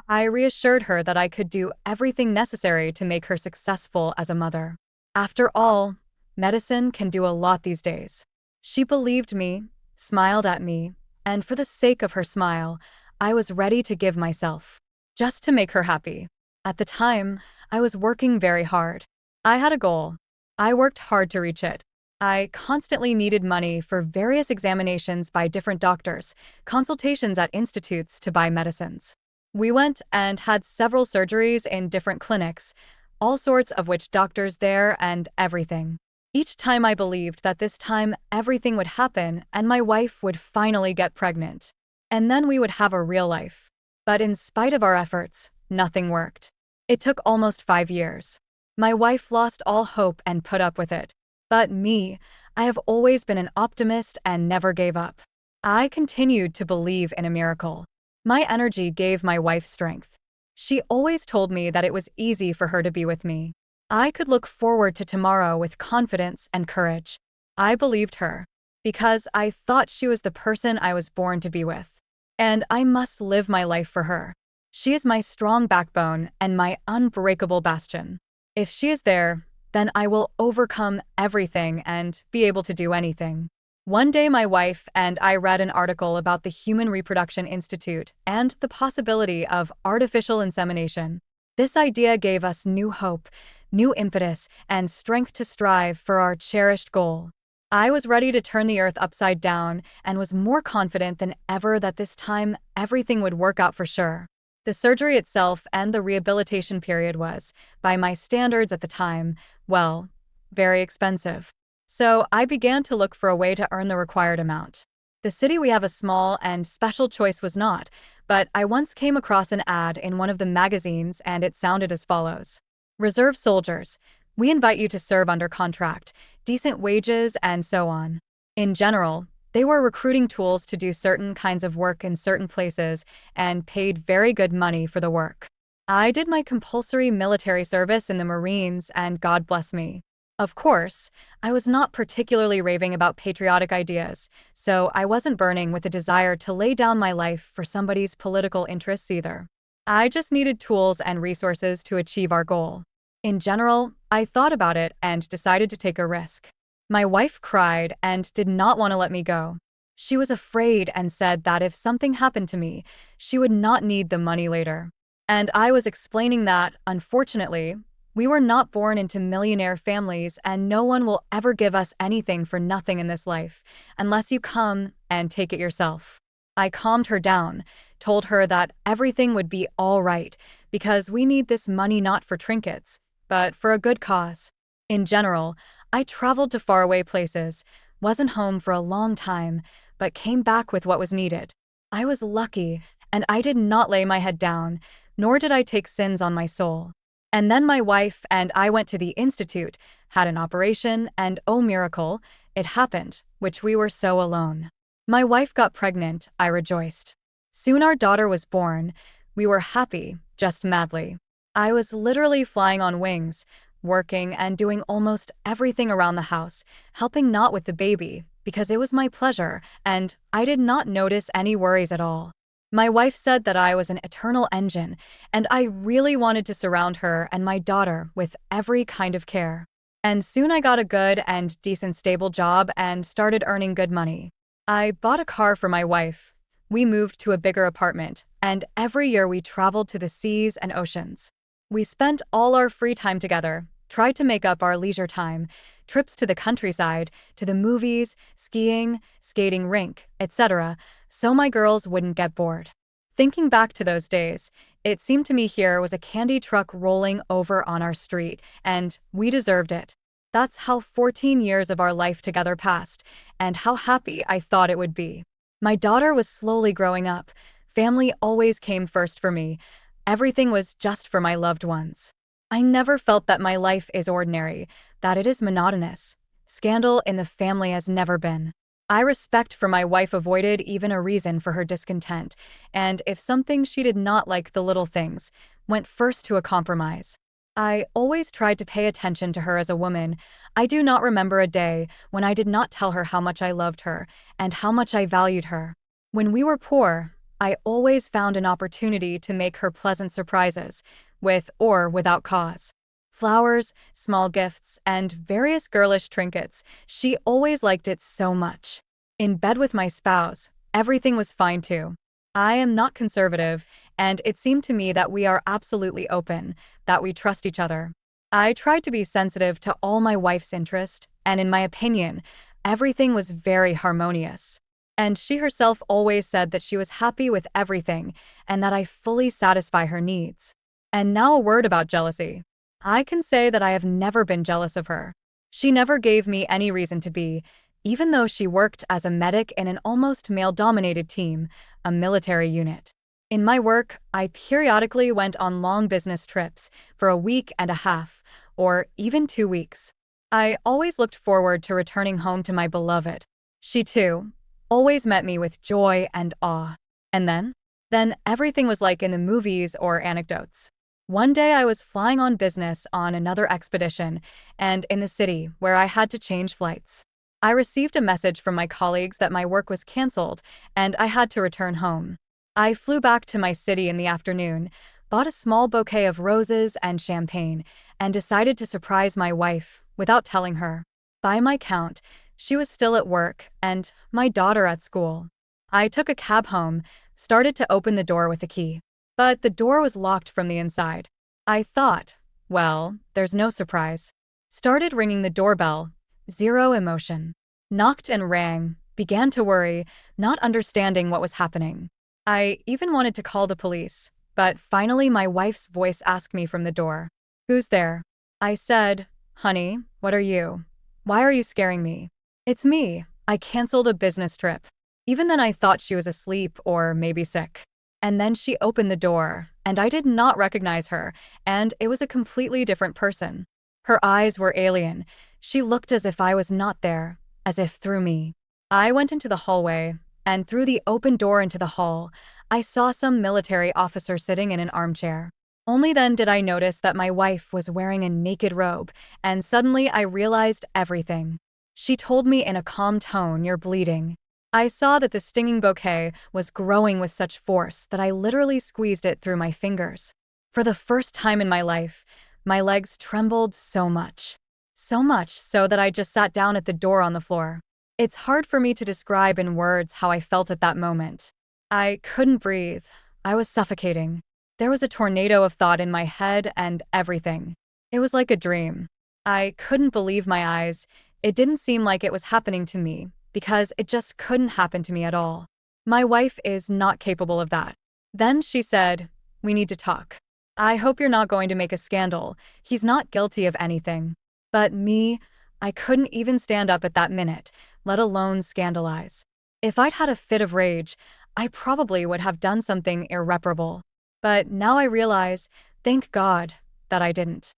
[SPEAKER 1] I reassured her that I could do everything necessary to make her successful as a mother. After all, medicine can do a lot these days. She believed me, smiled at me, and for the sake of her smile, I was ready to give myself, just to make her happy. At the time, I was working very hard. I had a goal. I worked hard to reach it. I constantly needed money for various examinations by different doctors, consultations at institutes to buy medicines. We went and had several surgeries in different clinics, all sorts of witch doctors there and everything. Each time I believed that this time everything would happen and my wife would finally get pregnant. And then we would have a real life. But in spite of our efforts, nothing worked. It took almost 5 years. My wife lost all hope and put up with it. But me, I have always been an optimist and never gave up. I continued to believe in a miracle. My energy gave my wife strength. She always told me that it was easy for her to be with me. I could look forward to tomorrow with confidence and courage. I believed her, because I thought she was the person I was born to be with. And I must live my life for her. She is my strong backbone and my unbreakable bastion. If she is there, then I will overcome everything and be able to do anything. One day my wife and I read an article about the Human Reproduction Institute and the possibility of artificial insemination. This idea gave us new hope, new impetus, and strength to strive for our cherished goal. I was ready to turn the earth upside down and was more confident than ever that this time everything would work out for sure. The surgery itself and the rehabilitation period was, by my standards at the time, well, very expensive. So I began to look for a way to earn the required amount. The city we have a small and special choice was not, but I once came across an ad in one of the magazines and it sounded as follows. Reserve soldiers. We invite you to serve under contract, decent wages, and so on. In general, they were recruiting tools to do certain kinds of work in certain places and paid very good money for the work. I did my compulsory military service in the Marines and God bless me. Of course, I was not particularly raving about patriotic ideas, so I wasn't burning with a desire to lay down my life for somebody's political interests either. I just needed tools and resources to achieve our goal. In general, I thought about it and decided to take a risk. My wife cried and did not want to let me go. She was afraid and said that if something happened to me, she would not need the money later. And I was explaining that, unfortunately, we were not born into millionaire families and no one will ever give us anything for nothing in this life, unless you come and take it yourself. I calmed her down, told her that everything would be all right, because we need this money not for trinkets, but for a good cause. In general, I traveled to faraway places, wasn't home for a long time, but came back with what was needed. I was lucky, and I did not lay my head down, nor did I take sins on my soul. And then my wife and I went to the institute, had an operation, and oh miracle, it happened, which we were so alone. My wife got pregnant, I rejoiced. Soon our daughter was born. We were happy, just madly. I was literally flying on wings, working and doing almost everything around the house, helping not with the baby, because it was my pleasure, and I did not notice any worries at all. My wife said that I was an eternal engine, and I really wanted to surround her and my daughter with every kind of care. And soon I got a good and decent stable job and started earning good money. I bought a car for my wife. We moved to a bigger apartment, and every year we traveled to the seas and oceans. We spent all our free time together, tried to make up our leisure time, trips to the countryside, to the movies, skiing, skating rink, etc., so my girls wouldn't get bored. Thinking back to those days, it seemed to me here was a candy truck rolling over on our street, and we deserved it. That's how 14 years of our life together passed, and how happy I thought it would be. My daughter was slowly growing up. Family always came first for me. Everything was just for my loved ones. I never felt that my life is ordinary, that it is monotonous. Scandal in the family has never been. I respect for my wife avoided even a reason for her discontent, and if something she did not like the little things, went first to a compromise. I always tried to pay attention to her as a woman. I do not remember a day when I did not tell her how much I loved her and how much I valued her. When we were poor, I always found an opportunity to make her pleasant surprises, with or without cause. Flowers, small gifts, and various girlish trinkets. She always liked it so much. In bed with my spouse, everything was fine too. I am not conservative, and it seemed to me that we are absolutely open, that we trust each other. I tried to be sensitive to all my wife's interest, and in my opinion, everything was very harmonious. And she herself always said that she was happy with everything, and that I fully satisfy her needs. And now a word about jealousy. I can say that I have never been jealous of her. She never gave me any reason to be, even though she worked as a medic in an almost male-dominated team, a military unit. In my work, I periodically went on long business trips for a week and a half, or even 2 weeks. I always looked forward to returning home to my beloved. She too, always met me with joy and awe. And then? Then everything was like in the movies or anecdotes. One day I was flying on business on another expedition, and in the city where I had to change flights. I received a message from my colleagues that my work was canceled, and I had to return home. I flew back to my city in the afternoon, bought a small bouquet of roses and champagne, and decided to surprise my wife without telling her. By my count, she was still at work, and my daughter at school. I took a cab home, started to open the door with a key. But the door was locked from the inside. I thought, well, there's no surprise. Started ringing the doorbell. Zero emotion. Knocked and rang. Began to worry, not understanding what was happening. I even wanted to call the police, but finally my wife's voice asked me from the door. Who's there? I said, honey, what are you? Why are you scaring me? It's me. I canceled a business trip. Even then, I thought she was asleep or maybe sick. And then she opened the door, and I did not recognize her, and it was a completely different person. Her eyes were alien. She looked as if I was not there, as if through me. I went into the hallway, and through the open door into the hall, I saw some military officer sitting in an armchair. Only then did I notice that my wife was wearing a naked robe, and suddenly I realized everything. She told me in a calm tone, "You're bleeding." I saw that the stinging bouquet was growing with such force that I literally squeezed it through my fingers. For the first time in my life, my legs trembled so much. So much so that I just sat down at the door on the floor. It's hard for me to describe in words how I felt at that moment. I couldn't breathe. I was suffocating. There was a tornado of thought in my head and everything. It was like a dream. I couldn't believe my eyes. It didn't seem like it was happening to me, because it just couldn't happen to me at all. My wife is not capable of that. Then she said, "We need to talk. I hope you're not going to make a scandal. He's not guilty of anything." But me, I couldn't even stand up at that minute, let alone scandalize. If I'd had a fit of rage, I probably would have done something irreparable. But now I realize, thank God, that I didn't.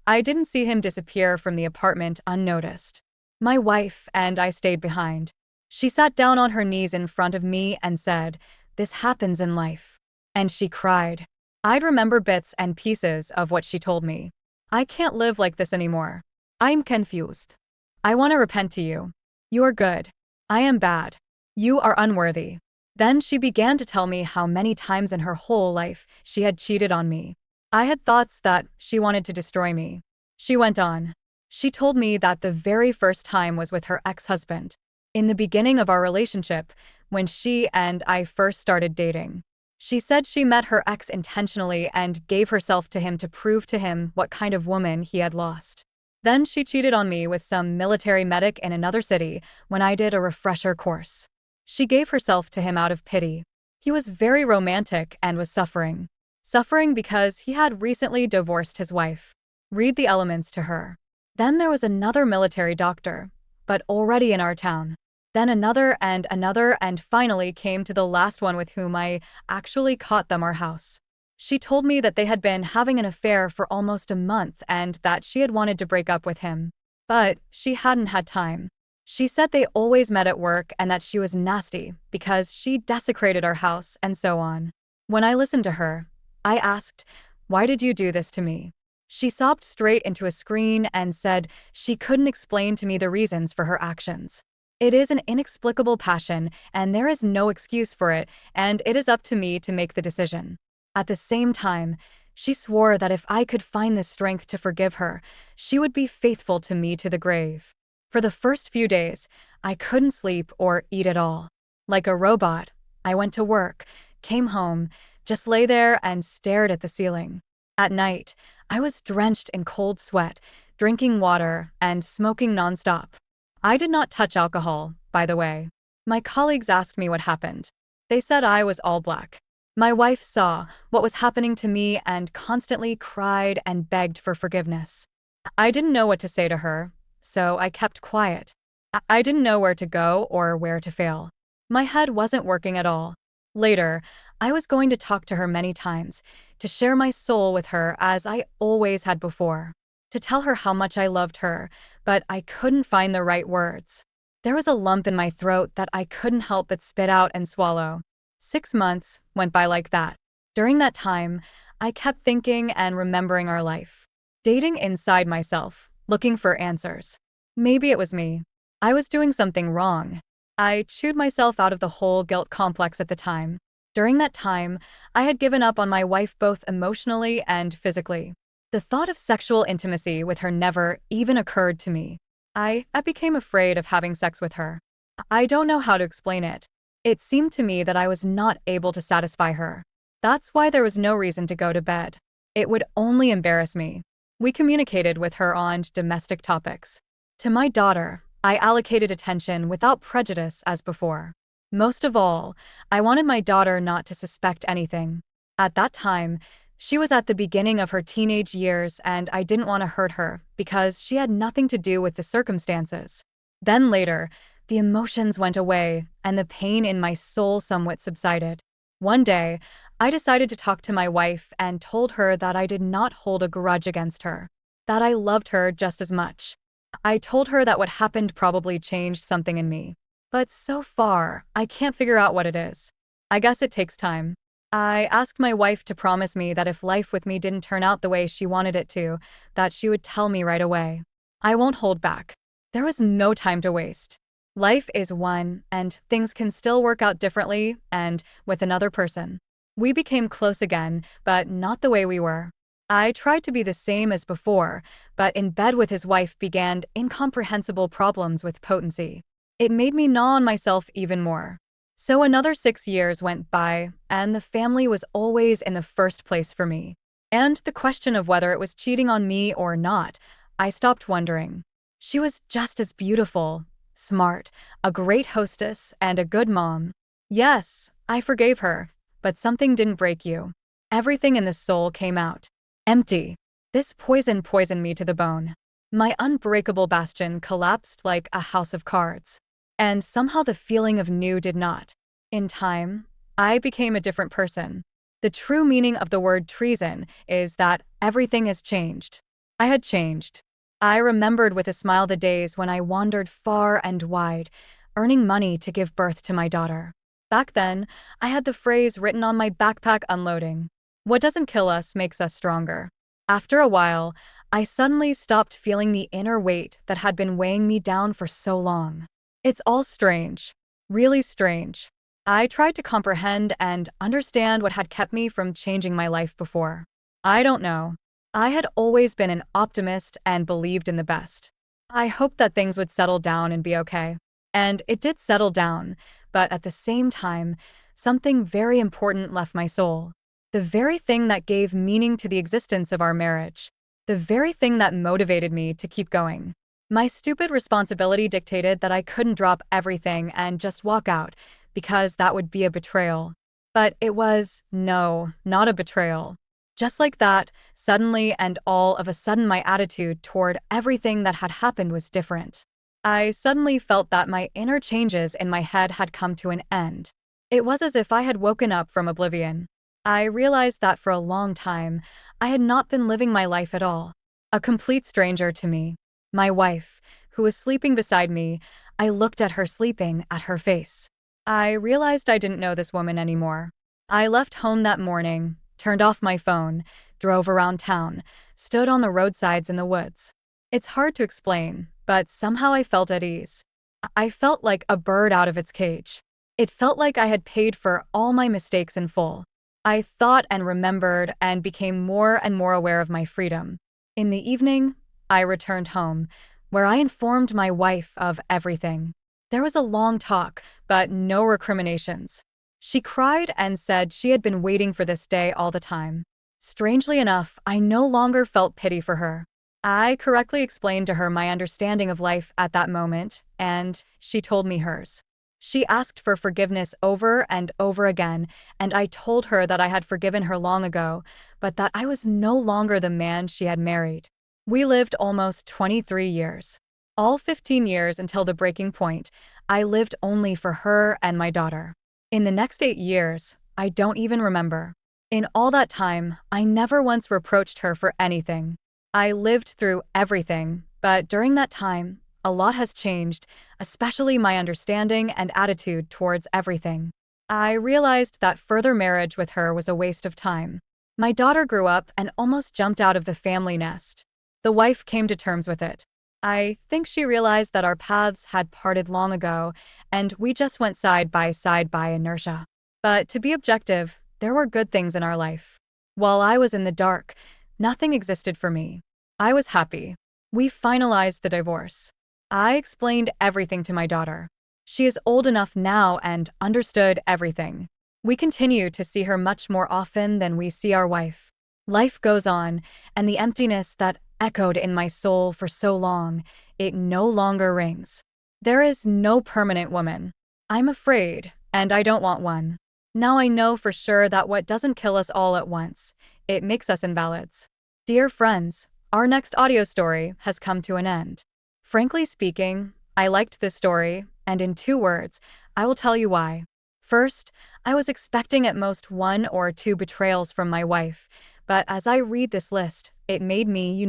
[SPEAKER 1] I didn't see him disappear from the apartment unnoticed. My wife and I stayed behind. She sat down on her knees in front of me and said, "This happens in life." And she cried. I'd remember bits and pieces of what she told me. "I can't live like this anymore. I'm confused. I want to repent to you. You are good. I am bad. You are unworthy." Then she began to tell me how many times in her whole life she had cheated on me. I had thoughts that she wanted to destroy me. She went on. She told me that the very first time was with her ex-husband. In the beginning of our relationship, when she and I first started dating. She said she met her ex intentionally and gave herself to him to prove to him what kind of woman he had lost. Then she cheated on me with some military medic in another city when I did a refresher course. She gave herself to him out of pity. He was very romantic and was suffering. Suffering because he had recently divorced his wife. Read the elements to her. Then there was another military doctor, but already in our town. Then another, and finally came to the last one with whom I actually caught them our house. She told me that they had been having an affair for almost a month and that she had wanted to break up with him. But she hadn't had time. She said they always met at work and that she was nasty because she desecrated our house and so on. When I listened to her, I asked, "Why did you do this to me?" She sobbed straight into a screen and said she couldn't explain to me the reasons for her actions. It is an inexplicable passion, and there is no excuse for it, and it is up to me to make the decision. At the same time, she swore that if I could find the strength to forgive her, she would be faithful to me to the grave. For the first few days, I couldn't sleep or eat at all. Like a robot, I went to work, came home, just lay there and stared at the ceiling. At night, I was drenched in cold sweat, drinking water, and smoking nonstop. I did not touch alcohol, by the way. My colleagues asked me what happened. They said I was all black. My wife saw what was happening to me and constantly cried and begged for forgiveness. I didn't know what to say to her, so I kept quiet. I didn't know where to go or where to fail. My head wasn't working at all. Later, I was going to talk to her many times, to share my soul with her as I always had before, to tell her how much I loved her, but I couldn't find the right words. There was a lump in my throat that I couldn't help but spit out and swallow. 6 months went by like that. During that time, I kept thinking and remembering our life. Dating inside myself, looking for answers. Maybe it was me. I was doing something wrong. I chewed myself out of the whole guilt complex at the time. During that time, I had given up on my wife both emotionally and physically. The thought of sexual intimacy with her never even occurred to me. I became afraid of having sex with her. I don't know how to explain it. It seemed to me that I was not able to satisfy her. That's why there was no reason to go to bed. It would only embarrass me. We communicated with her on domestic topics. To my daughter, I allocated attention without prejudice as before. Most of all, I wanted my daughter not to suspect anything. At that time, she was at the beginning of her teenage years and I didn't want to hurt her because she had nothing to do with the circumstances. Then later, the emotions went away and the pain in my soul somewhat subsided. One day, I decided to talk to my wife and told her that I did not hold a grudge against her, that I loved her just as much. I told her that what happened probably changed something in me. But so far, I can't figure out what it is. I guess it takes time. I asked my wife to promise me that if life with me didn't turn out the way she wanted it to, that she would tell me right away. I won't hold back. There was no time to waste. Life is one, and things can still work out differently and with another person. We became close again, but not the way we were. I tried to be the same as before, but in bed with his wife began incomprehensible problems with potency. It made me gnaw on myself even more. So another 6 years went by, and the family was always in the first place for me. And the question of whether it was cheating on me or not, I stopped wondering. She was just as beautiful, smart, a great hostess, and a good mom. Yes, I forgave her, but something didn't break you. Everything in the soul came out. Empty. This poison poisoned me to the bone. My unbreakable bastion collapsed like a house of cards. And somehow the feeling of new did not. In time, I became a different person. The true meaning of the word treason is that everything has changed. I had changed. I remembered with a smile the days when I wandered far and wide, earning money to give birth to my daughter. Back then, I had the phrase written on my backpack unloading. What doesn't kill us makes us stronger. After a while, I suddenly stopped feeling the inner weight that had been weighing me down for so long. It's all strange. Really strange. I tried to comprehend and understand what had kept me from changing my life before. I don't know. I had always been an optimist and believed in the best. I hoped that things would settle down and be okay. And it did settle down, but at the same time, something very important left my soul. The very thing that gave meaning to the existence of our marriage. The very thing that motivated me to keep going. My stupid responsibility dictated that I couldn't drop everything and just walk out, because that would be a betrayal. But it was, no, not a betrayal. Just like that, suddenly and all of a sudden my attitude toward everything that had happened was different. I suddenly felt that my inner changes in my head had come to an end. It was as if I had woken up from oblivion. I realized that for a long time, I had not been living my life at all. A complete stranger to me. My wife, who was sleeping beside me, I looked at her sleeping, at her face. I realized I didn't know this woman anymore. I left home that morning, turned off my phone, drove around town, stood on the roadsides in the woods. It's hard to explain, but somehow I felt at ease. I felt like a bird out of its cage. It felt like I had paid for all my mistakes in full. I thought and remembered and became more and more aware of my freedom. In the evening, I returned home, where I informed my wife of everything. There was a long talk, but no recriminations. She cried and said she had been waiting for this day all the time. Strangely enough, I no longer felt pity for her. I correctly explained to her my understanding of life at that moment, and she told me hers. She asked for forgiveness over and over again, and I told her that I had forgiven her long ago, but that I was no longer the man she had married. We lived almost 23 years. All 15 years until the breaking point, I lived only for her and my daughter. In the next 8 years, I don't even remember. In all that time, I never once reproached her for anything. I lived through everything, but during that time, a lot has changed, especially my understanding and attitude towards everything. I realized that further marriage with her was a waste of time. My daughter grew up and almost jumped out of the family nest. The wife came to terms with it. I think she realized that our paths had parted long ago, and we just went side by inertia. But to be objective, there were good things in our life. While I was in the dark, nothing existed for me. I was happy. We finalized the divorce. I explained everything to my daughter. She is old enough now and understood everything. We continue to see her much more often than we see our wife. Life goes on, and the emptiness that echoed in my soul for so long, it no longer rings. There is no permanent woman. I'm afraid, and I don't want one. Now I know for sure that what doesn't kill us all at once, it makes us invalids. Dear friends, our next audio story has come to an end. Frankly speaking, I liked this story, and in 2 words, I will tell you why. First, I was expecting at most 1 or 2 betrayals from my wife, but as I read this list, it made me,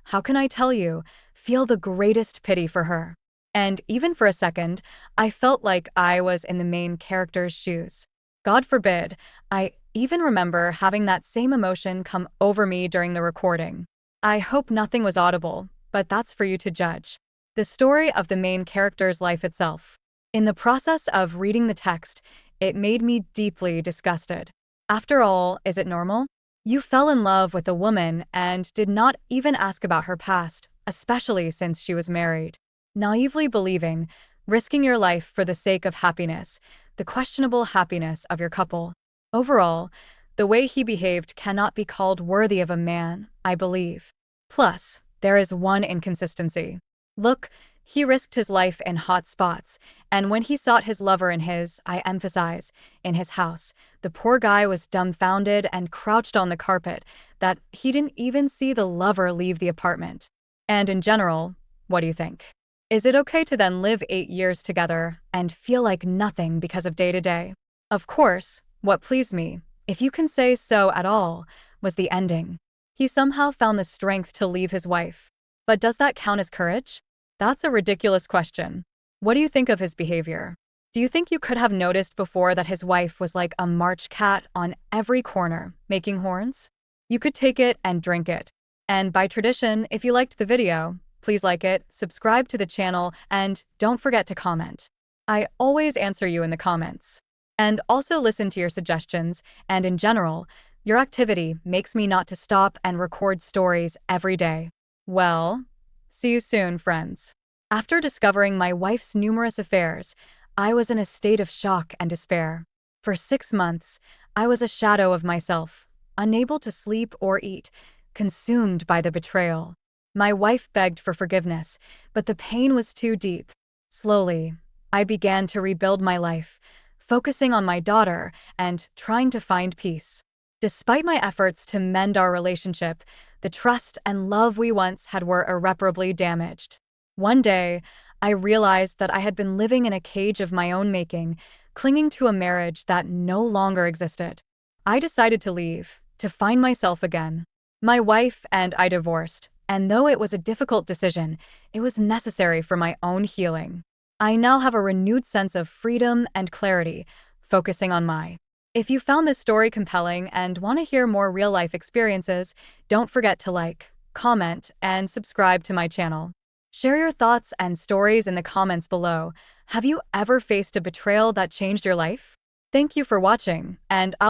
[SPEAKER 1] how can I tell you, feel the greatest pity for her. And even for a second, I felt like I was in the main character's shoes. God forbid, I even remember having that same emotion come over me during the recording. I hope nothing was audible, but that's for you to judge. The story of the main character's life itself. In the process of reading the text, it made me deeply disgusted. After all, is it normal? You fell in love with a woman and did not even ask about her past, especially since she was married. Naively believing, risking your life for the sake of happiness, the questionable happiness of your couple. Overall, the way he behaved cannot be called worthy of a man, I believe. Plus, there is one inconsistency. Look, he risked his life in hot spots, and when he sought his lover in his, I emphasize, in his house, the poor guy was dumbfounded and crouched on the carpet, that he didn't even see the lover leave the apartment. And in general, what do you think? Is it okay to then live 8 years together and feel like nothing because of day to day? Of course, what pleased me, if you can say so at all, was the ending. He somehow found the strength to leave his wife. But does that count as courage? That's a ridiculous question. What do you think of his behavior? Do you think you could have noticed before that his wife was like a March cat on every corner, making horns? You could take it and drink it. And by tradition, if you liked the video, please like it, subscribe to the channel, and don't forget to comment. I always answer you in the comments. And also listen to your suggestions, and in general, your activity makes me not to stop and record stories every day. Well, see you soon, friends. After discovering my wife's numerous affairs, I was in a state of shock and despair. For 6 months, I was a shadow of myself, unable to sleep or eat, consumed by the betrayal. My wife begged for forgiveness, but the pain was too deep. Slowly, I began to rebuild my life, focusing on my daughter and trying to find peace. Despite my efforts to mend our relationship, the trust and love we once had were irreparably damaged. One day, I realized that I had been living in a cage of my own making, clinging to a marriage that no longer existed. I decided to leave, to find myself again. My wife and I divorced, and though it was a difficult decision, it was necessary for my own healing. I now have a renewed sense of freedom and clarity, focusing on my. If you found this story compelling and want to hear more real-life experiences, don't forget to like, comment, and subscribe to my channel. Share your thoughts and stories in the comments below. Have you ever faced a betrayal that changed your life? Thank you for watching, and I'll